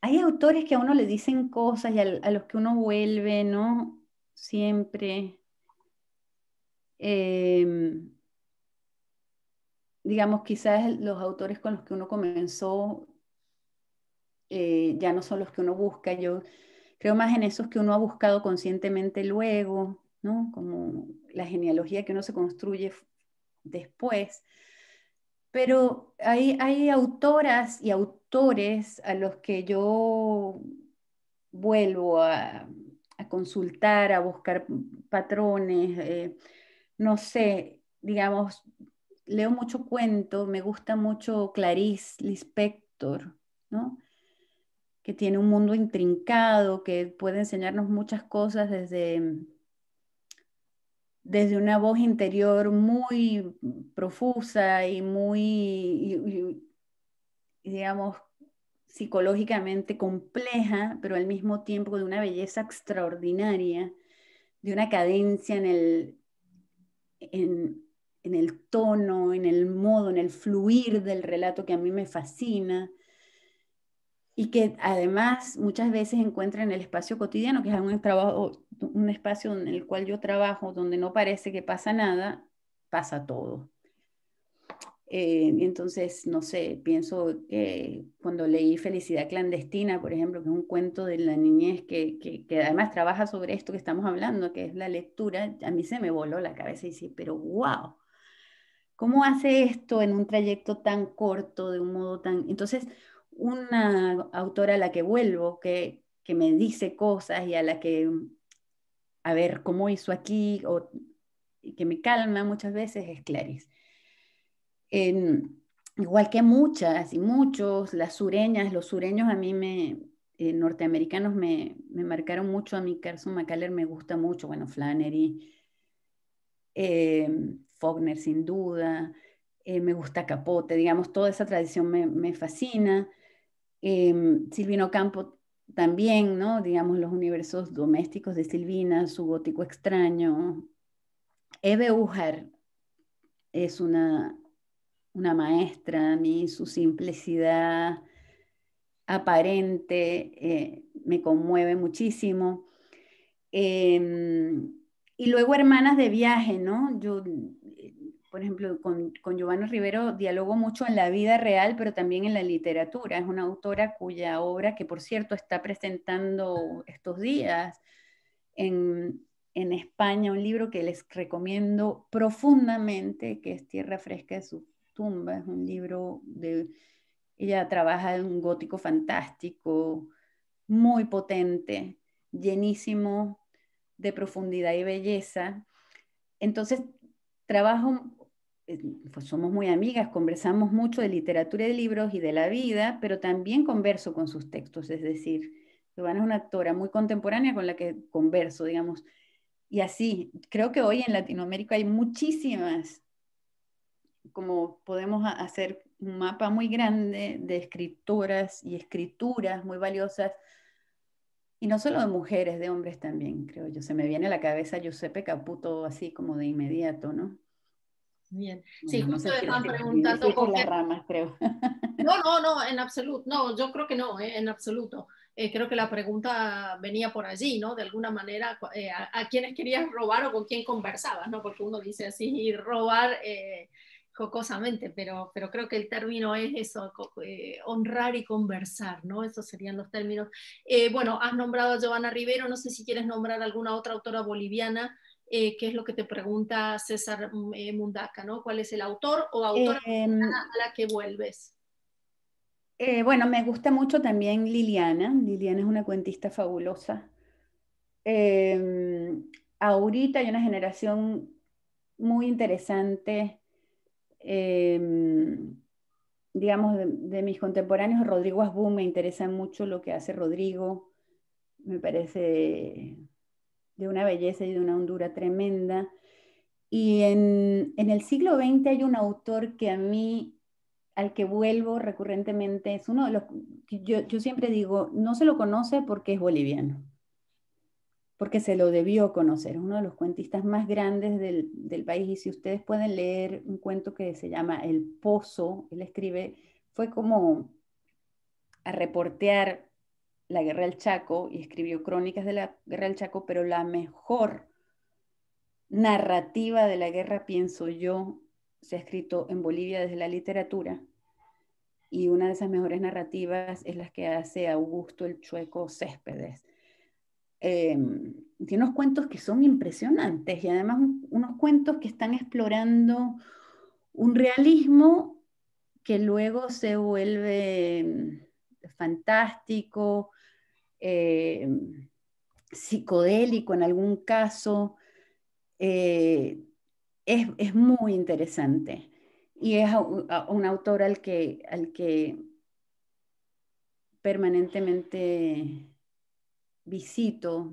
hay autores que a uno le dicen cosas y a los que uno vuelve, ¿no? Siempre. Em, digamos, quizás los autores con los que uno comenzó ya no son los que uno busca. Yo creo más en esos que uno ha buscado conscientemente luego, ¿no? Como la genealogía que uno se construye después. Pero hay autoras y autores a los que yo vuelvo a consultar, a buscar patrones, no sé, digamos, leo mucho cuento, me gusta mucho Clarice Lispector, ¿no? Que tiene un mundo intrincado, que puede enseñarnos muchas cosas desde una voz interior muy profusa y muy, digamos, psicológicamente compleja, pero al mismo tiempo de una belleza extraordinaria, de una cadencia en, en el tono, en el modo, en el fluir del relato que a mí me fascina y que además muchas veces encuentra en el espacio cotidiano, que es un espacio en el cual yo trabajo, donde no parece que pasa nada, pasa todo. Y entonces, no sé, pienso que cuando leí Felicidad Clandestina, por ejemplo, que es un cuento de la niñez que además trabaja sobre esto que estamos hablando, que es la lectura, a mí se me voló la cabeza y dije, pero wow, ¿cómo hace esto en un trayecto tan corto, de un modo tan... Entonces, una autora a la que vuelvo, que me dice cosas y a la que, a ver, ¿cómo hizo aquí? Y que me calma muchas veces es Clarice. Igual que muchas y muchos, las sureñas, los sureños a mí norteamericanos me marcaron mucho, a mí Carson McCullers me gusta mucho, bueno, Flannery, Faulkner sin duda, me gusta Capote, digamos, toda esa tradición me fascina. Silvino Campo también, ¿no? Digamos, los universos domésticos de Silvina, su gótico extraño. Eve Ujar es una maestra, a mí su simplicidad aparente me conmueve muchísimo. Y luego Hermanas de Viaje, ¿no? Yo, por ejemplo, con Giovanna Rivero dialogo mucho en la vida real, pero también en la literatura. Es una autora cuya obra, que por cierto está presentando estos días en España, un libro que les recomiendo profundamente, que es Tierra Fresca de su tumba. Es un libro ella trabaja en un gótico fantástico, muy potente, llenísimo de profundidad y belleza. Entonces, trabajo pues somos muy amigas, conversamos mucho de literatura y de libros y de la vida, pero también converso con sus textos, es decir, Giovanna es una autora muy contemporánea con la que converso, digamos, y así, creo que hoy en Latinoamérica hay muchísimas, como podemos hacer un mapa muy grande de escritoras y escrituras muy valiosas, y no solo de mujeres, de hombres también, creo yo. Se me viene a la cabeza Giuseppe Caputo así como de inmediato, ¿no? Bien. Sí, Bueno, no justo sé me si estaban me preguntando fui por con las qué. ramas, creo. No, no, no, en absoluto. No, yo creo que no, en absoluto. Creo que la pregunta venía por allí, ¿no? De alguna manera, a quiénes querías robar o con quién conversabas, ¿no? Porque uno dice así, robar jocosamente, pero creo que el término es eso, honrar y conversar, ¿no? Esos serían los términos. Bueno, has nombrado a Giovanna Rivero, no sé si quieres nombrar alguna otra autora boliviana, que es lo que te pregunta César Mundaca, ¿no? ¿Cuál es el autor o autora Eh, a la que vuelves? bueno, me gusta mucho también Liliana. Liliana es una cuentista fabulosa. Eh, ahorita hay una generación muy interesante, eh, digamos, de mis contemporáneos. Rodrigo Asbun, me interesa mucho lo que hace Rodrigo. Me parece de una belleza y de una hondura tremenda. Y en el siglo XX hay un autor que a mí, al que vuelvo recurrentemente, es uno de los que yo siempre digo, no se lo conoce porque es boliviano, porque se lo debió conocer, es uno de los cuentistas más grandes del país. Y si ustedes pueden leer un cuento que se llama El Pozo, él escribe, fue como a reportear la guerra del Chaco y escribió crónicas de la guerra del Chaco, pero la mejor narrativa de la guerra, pienso yo, se ha escrito en Bolivia desde la literatura, y una de esas mejores narrativas es la que hace Augusto el Chueco Céspedes. Tiene unos cuentos que son impresionantes y además unos cuentos que están explorando un realismo que luego se vuelve fantástico, eh, psicodélico en algún caso. eh, es muy interesante y es un autor al que permanentemente visito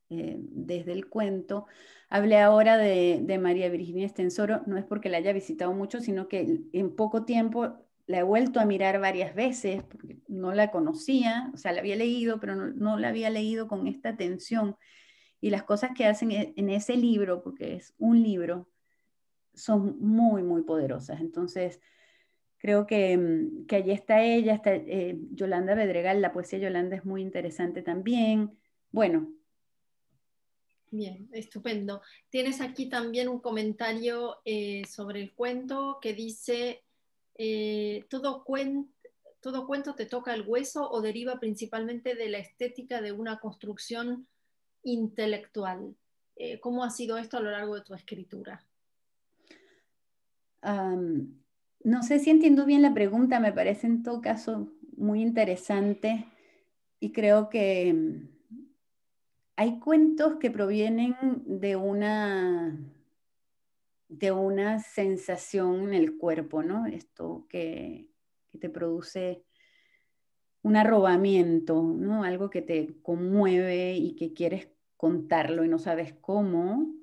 desde el cuento. Hablé ahora de María Virginia Estensoro, no es porque la haya visitado mucho, sino que en poco tiempo la he vuelto a mirar varias veces, porque no la conocía, o sea, la había leído, pero no la había leído con esta atención. Y las cosas que hacen en ese libro, porque es un libro, son muy, muy poderosas. Entonces, creo que allí está ella, está Yolanda Bedregal, la poesía de Yolanda es muy interesante también. Bueno, Bien, estupendo. Tienes aquí también un comentario sobre el cuento que dice, todo cuento te toca el hueso o deriva principalmente de la estética de una construcción intelectual. ¿Cómo ha sido esto a lo largo de tu escritura? um, no sé si entiendo bien la pregunta, me parece en todo caso muy interesante y creo que hay cuentos que provienen de una sensación en el cuerpo, ¿no? Esto que te produce un arrobamiento, ¿no? Algo que te conmueve y que quieres contarlo y no sabes cómo.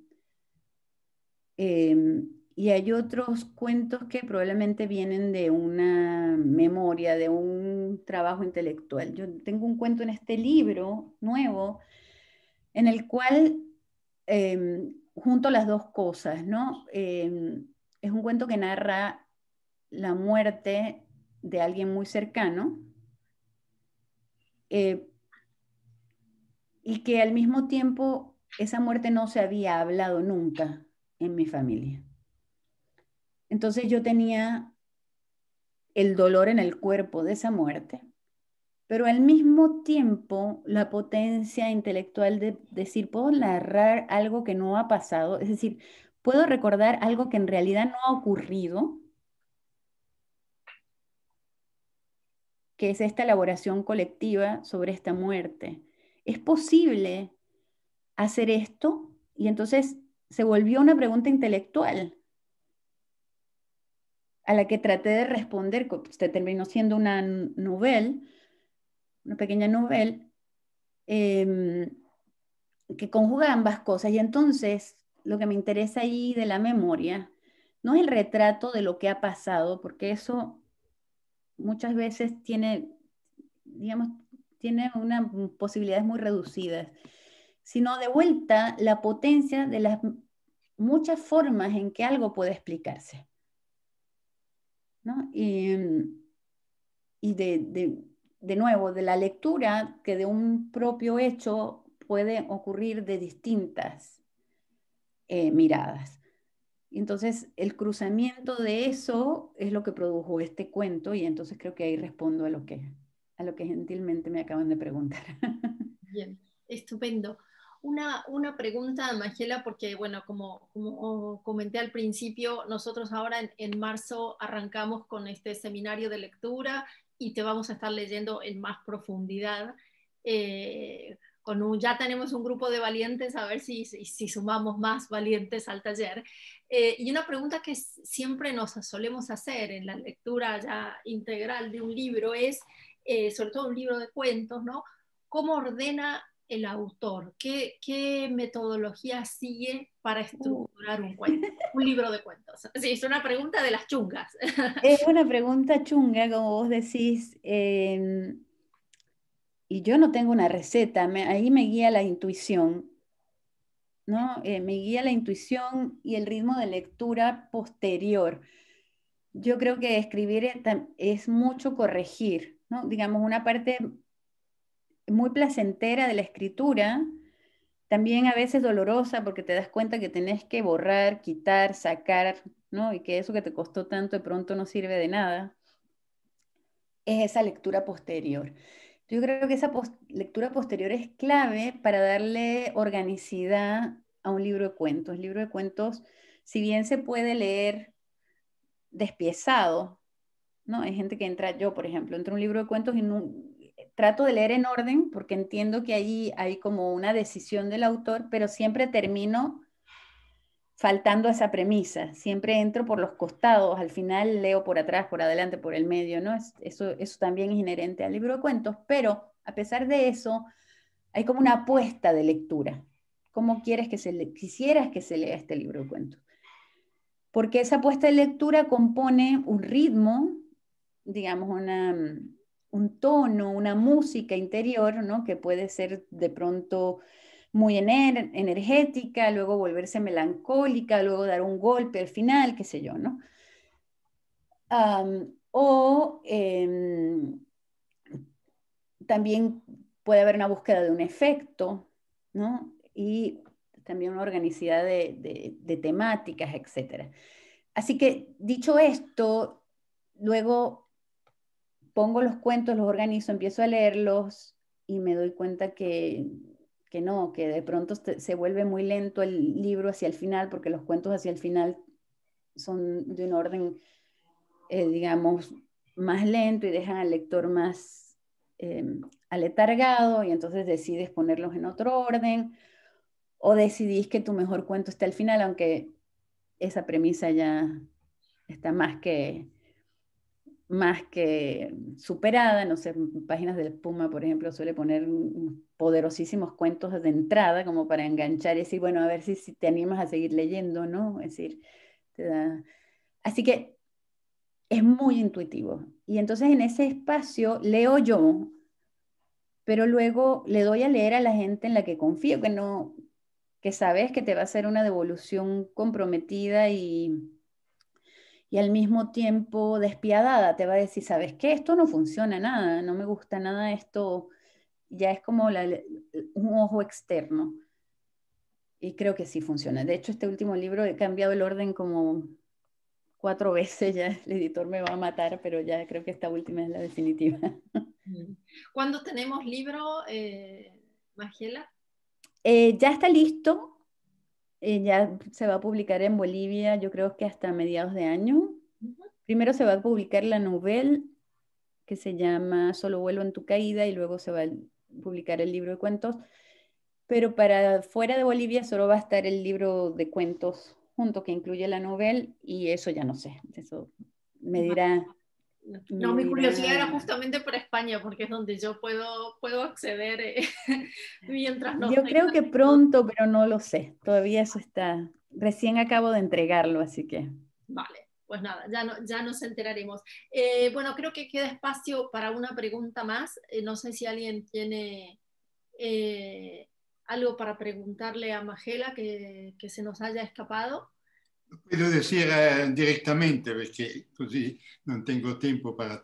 Y hay otros cuentos que probablemente vienen de una memoria, de un trabajo intelectual. Yo tengo un cuento en este libro nuevo en el cual junto las dos cosas, ¿no? Es un cuento que narra la muerte de alguien muy cercano, eh, y que al mismo tiempo esa muerte no se había hablado nunca en mi familia. Entonces yo tenía el dolor en el cuerpo de esa muerte, pero al mismo tiempo la potencia intelectual de decir, puedo narrar algo que no ha pasado, es decir, puedo recordar algo que en realidad no ha ocurrido, que es esta elaboración colectiva sobre esta muerte. ¿Es posible hacer esto? Y entonces se volvió una pregunta intelectual. a la que traté de responder, se terminó siendo una novela, una pequeña novela, em, que conjuga ambas cosas. Y entonces lo que me interesa ahí de la memoria no es el retrato de lo que ha pasado, porque eso muchas veces tiene, digamos, tiene unas posibilidades muy reducidas, sino de vuelta la potencia de las muchas formas en que algo puede explicarse, ¿no? Y de nuevo, de la lectura que de un propio hecho puede ocurrir de distintas miradas. Y entonces el cruzamiento de eso es lo que produjo este cuento, y entonces creo que ahí respondo a lo que gentilmente me acaban de preguntar. Bien, estupendo. Una pregunta, Magela, porque bueno, como comenté al principio, nosotros ahora en marzo arrancamos con este seminario de lectura y te vamos a estar leyendo en más profundidad. Ya tenemos un grupo de valientes, a ver si sumamos más valientes al taller. Y una pregunta que siempre nos solemos hacer en la lectura ya integral de un libro es, sobre todo un libro de cuentos, ¿no? ¿Cómo ordena el autor? ¿Qué metodología sigue para estructurar un cuento, un libro de cuentos? Sí, es una pregunta de las chungas. Es una pregunta chunga, como vos decís, y yo no tengo una receta, ahí me guía la intuición, ¿no? Me guía la intuición y el ritmo de lectura posterior. Yo creo que escribir es mucho corregir, ¿no? Digamos, una parte muy placentera de la escritura, también a veces dolorosa porque te das cuenta que tenés que borrar, quitar, sacar, ¿no? Y que eso que te costó tanto de pronto no sirve de nada, es esa lectura posterior. Yo creo que esa lectura posterior es clave para darle organicidad a un libro de cuentos. El libro de cuentos, si bien se puede leer despiezado, ¿no? Hay gente que entra, yo por ejemplo, entro a un libro de cuentos y trato de leer en orden porque entiendo que ahí hay como una decisión del autor, pero siempre termino faltando a esa premisa. Siempre entro por los costados, al final leo por atrás, por adelante, por el medio, ¿no? Eso también es inherente al libro de cuentos, pero a pesar de eso, hay como una apuesta de lectura. ¿Cómo quisieras que se lea este libro de cuentos? Porque esa apuesta de lectura compone un ritmo, digamos, un tono, una música interior, ¿no? Que puede ser de pronto muy energética, luego volverse melancólica, luego dar un golpe al final, qué sé yo, ¿no? También puede haber una búsqueda de un efecto, ¿no? Y también una organicidad de temáticas, etc. Así que, dicho esto, luego pongo los cuentos, los organizo, empiezo a leerlos y me doy cuenta que no, que de pronto se vuelve muy lento el libro hacia el final, porque los cuentos hacia el final son de un orden, digamos, más lento y dejan al lector más aletargado, y entonces decides ponerlos en otro orden, o decidís que tu mejor cuento está al final, aunque esa premisa ya está más que superada. No sé, Páginas del Puma, por ejemplo, suele poner poderosísimos cuentos de entrada como para enganchar y decir, bueno, a ver si te animas a seguir leyendo, ¿no? Es decir, te da... Así que es muy intuitivo. Y entonces en ese espacio leo yo, pero luego le doy a leer a la gente en la que confío, que no, que sabes que te va a hacer una devolución comprometida y al mismo tiempo despiadada. Te va a decir, ¿sabes qué? Esto no funciona nada, no me gusta nada esto. Ya es como un ojo externo. Y creo que sí funciona. De hecho, este último libro he cambiado el orden como 4 veces, ya el editor me va a matar, pero ya creo que esta última es la definitiva. ¿Cuándo tenemos libro, Magiela? Ya está listo, ya se va a publicar en Bolivia, yo creo que hasta mediados de año. Primero se va a publicar la novela que se llama Solo vuelo en tu caída, y luego se va a publicar el libro de cuentos. Pero para fuera de Bolivia solo va a estar el libro de cuentos junto, que incluye la novela, y eso ya no sé. Eso me dirá. No, Me mi curiosidad era dirá. justamente por España, porque es donde yo puedo acceder mientras no Yo creo que tenga. pronto, pero no lo sé. Todavía eso está. Recién acabo de entregarlo, así que. Vale, pues nada, ya nos enteraremos. Bueno, creo que queda espacio para una pregunta más. No sé si alguien tiene algo para preguntarle a Magela que se nos haya escapado. Puedo decir direttamente perché così non tengo tempo para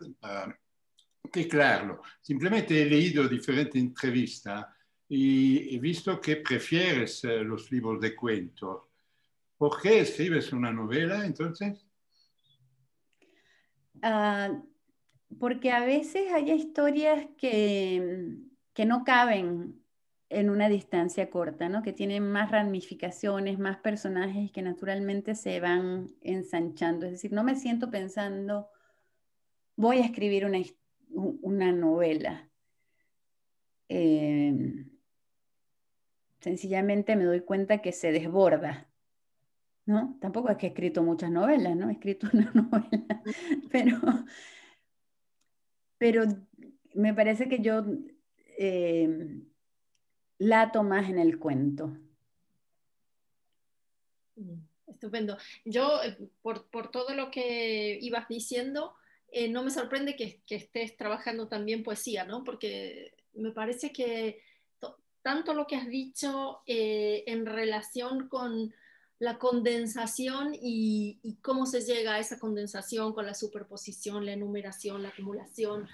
teclarlo. Simplemente he leído diferentes entrevistas y he visto que prefieres los libros de cuentos. ¿Por qué escribes una novela entonces? Porque a veces hay historias que no caben en una distancia corta, ¿no? Que tienen más ramificaciones, más personajes que naturalmente se van ensanchando. Es decir, no me siento pensando, voy a escribir una novela. Sencillamente me doy cuenta que se desborda, ¿no? Tampoco es que he escrito muchas novelas, ¿no? He escrito una novela, pero me parece que yo lato más en el cuento. Estupendo. Yo, por todo lo que ibas diciendo, no me sorprende que estés trabajando también poesía, ¿no? Porque me parece que tanto lo que has dicho en relación con la condensación y cómo se llega a esa condensación con la superposición, la enumeración, la acumulación,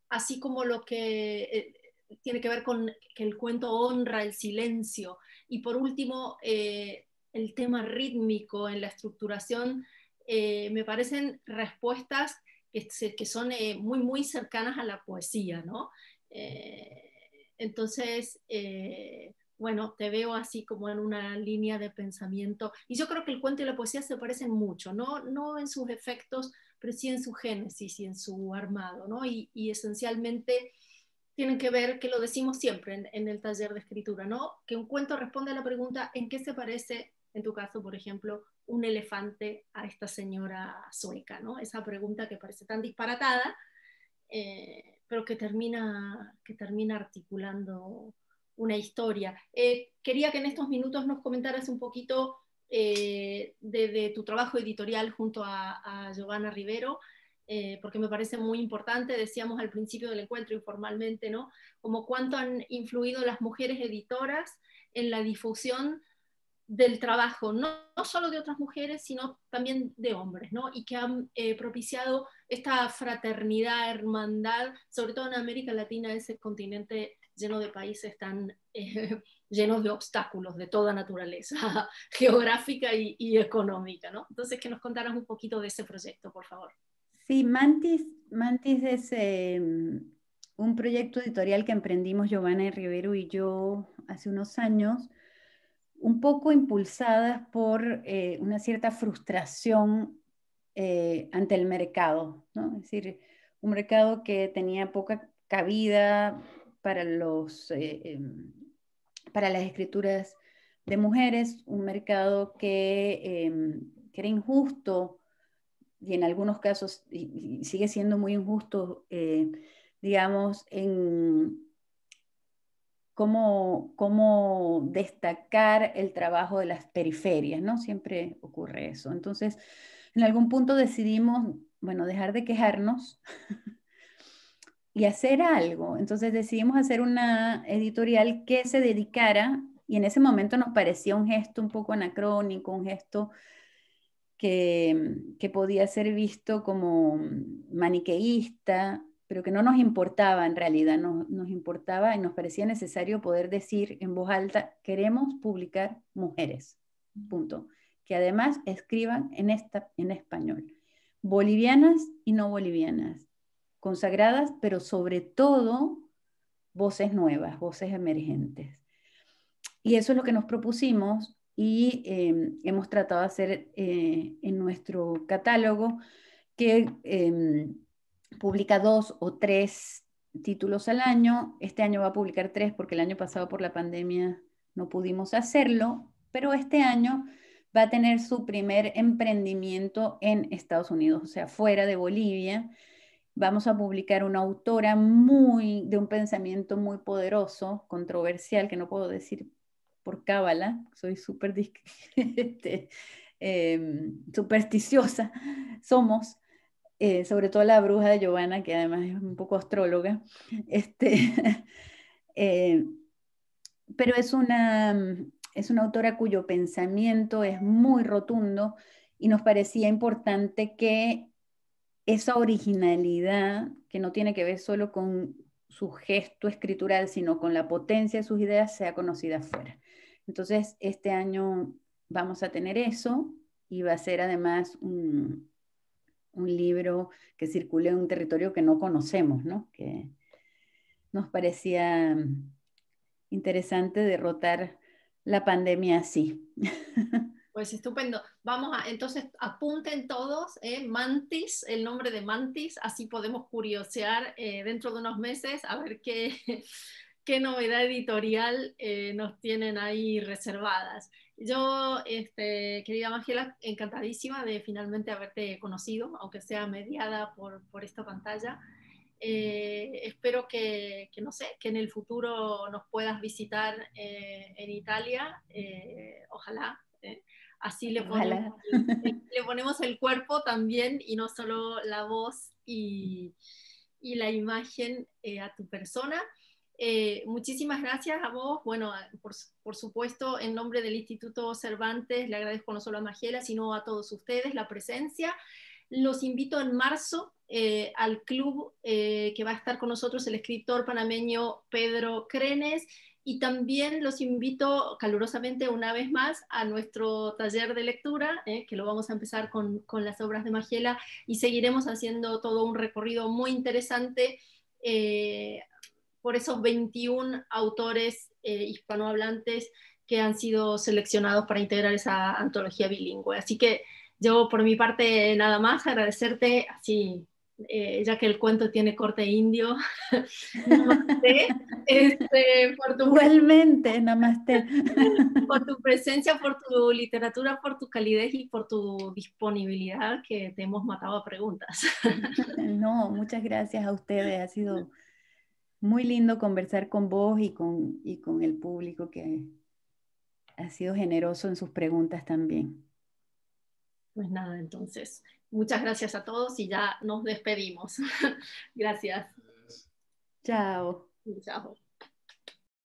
así como lo que tiene que ver con que el cuento honra el silencio. Y por último, el tema rítmico en la estructuración, me parecen respuestas que son muy cercanas a la poesía, ¿no? Entonces, bueno, te veo así como en una línea de pensamiento. Y yo creo que el cuento y la poesía se parecen mucho, no en sus efectos, pero sí en su génesis y en su armado, ¿no? Y esencialmente tienen que ver, que lo decimos siempre en el taller de escritura, ¿no? Que un cuento responde a la pregunta ¿en qué se parece, en tu caso, por ejemplo, un elefante a esta señora sueca, ¿no? Esa pregunta que parece tan disparatada, pero que termina articulando una historia. Quería que en estos minutos nos comentaras un poquito de tu trabajo editorial junto a Giovanna Rivero, porque me parece muy importante, decíamos al principio del encuentro informalmente, ¿no? Como cuánto han influido las mujeres editoras en la difusión del trabajo, no solo de otras mujeres, sino también de hombres, ¿no? Y que han propiciado esta fraternidad, hermandad, sobre todo en América Latina, ese continente lleno de países tan llenos de obstáculos de toda naturaleza, geográfica y económica, ¿no? Entonces, que nos contaras un poquito de ese proyecto, por favor. Sí, Mantis es un proyecto editorial que emprendimos Giovanna Rivero y yo hace unos años, un poco impulsadas por una cierta frustración ante el mercado, ¿no? Es decir, un mercado que tenía poca cabida para para las escrituras de mujeres, un mercado que era injusto y en algunos casos y sigue siendo muy injusto, digamos, en cómo destacar el trabajo de las periferias, ¿no? Siempre ocurre eso. Entonces, en algún punto decidimos, bueno, dejar de quejarnos y hacer algo. Entonces decidimos hacer una editorial que se dedicara, y en ese momento nos parecía un gesto un poco anacrónico, un gesto que podía ser visto como maniqueísta, pero que no nos importaba en realidad, nos importaba y nos parecía necesario poder decir en voz alta, queremos publicar mujeres, punto. Que además escriban en español, bolivianas y no bolivianas, consagradas, pero sobre todo voces nuevas, voces emergentes. Y eso es lo que nos propusimos y hemos tratado de hacer en nuestro catálogo que publica 2 o 3 títulos al año. Este año va a publicar 3 porque el año pasado por la pandemia no pudimos hacerlo, pero este año va a tener su primer emprendimiento en Estados Unidos, o sea, fuera de Bolivia. Vamos a publicar una autora de un pensamiento muy poderoso, controversial, que no puedo decir por cábala, soy súper supersticiosa, somos, sobre todo la bruja de Giovanna, que además es un poco astróloga, eh, pero es una autora cuyo pensamiento es muy rotundo y nos parecía importante que esa originalidad, que no tiene que ver solo con su gesto escritural, sino con la potencia de sus ideas, sea conocida afuera. Entonces, este año vamos a tener eso y va a ser además un libro que circule en un territorio que no conocemos, ¿no? Que nos parecía interesante derrotar la pandemia así. Pues estupendo. Entonces apunten todos, Mantis, el nombre de Mantis, así podemos curiosear dentro de unos meses a ver qué novedad editorial nos tienen ahí reservadas. Yo, querida Magiela, encantadísima de finalmente haberte conocido, aunque sea mediada por esta pantalla. Espero no sé, que en el futuro nos puedas visitar en Italia, ojalá. Así le ponemos el cuerpo también y no solo la voz y la imagen a tu persona. Muchísimas gracias a vos. Bueno, por supuesto, en nombre del Instituto Cervantes, le agradezco no solo a Magiela, sino a todos ustedes la presencia. Los invito en marzo al club que va a estar con nosotros el escritor panameño Pedro Crenes, y también los invito calurosamente una vez más a nuestro taller de lectura, que lo vamos a empezar con las obras de Magiela y seguiremos haciendo todo un recorrido muy interesante por esos 21 autores hispanohablantes que han sido seleccionados para integrar esa antología bilingüe. Así que yo por mi parte nada más agradecerte, así ya que el cuento tiene corte indio, namaste, Igualmente, namaste. por tu presencia, por tu literatura, por tu calidez y por tu disponibilidad, que te hemos matado a preguntas. No, muchas gracias a ustedes, ha sido muy lindo conversar con vos y con el público que ha sido generoso en sus preguntas también. Pues nada, entonces, muchas gracias a todos y ya nos despedimos. Gracias. Chao. Chao.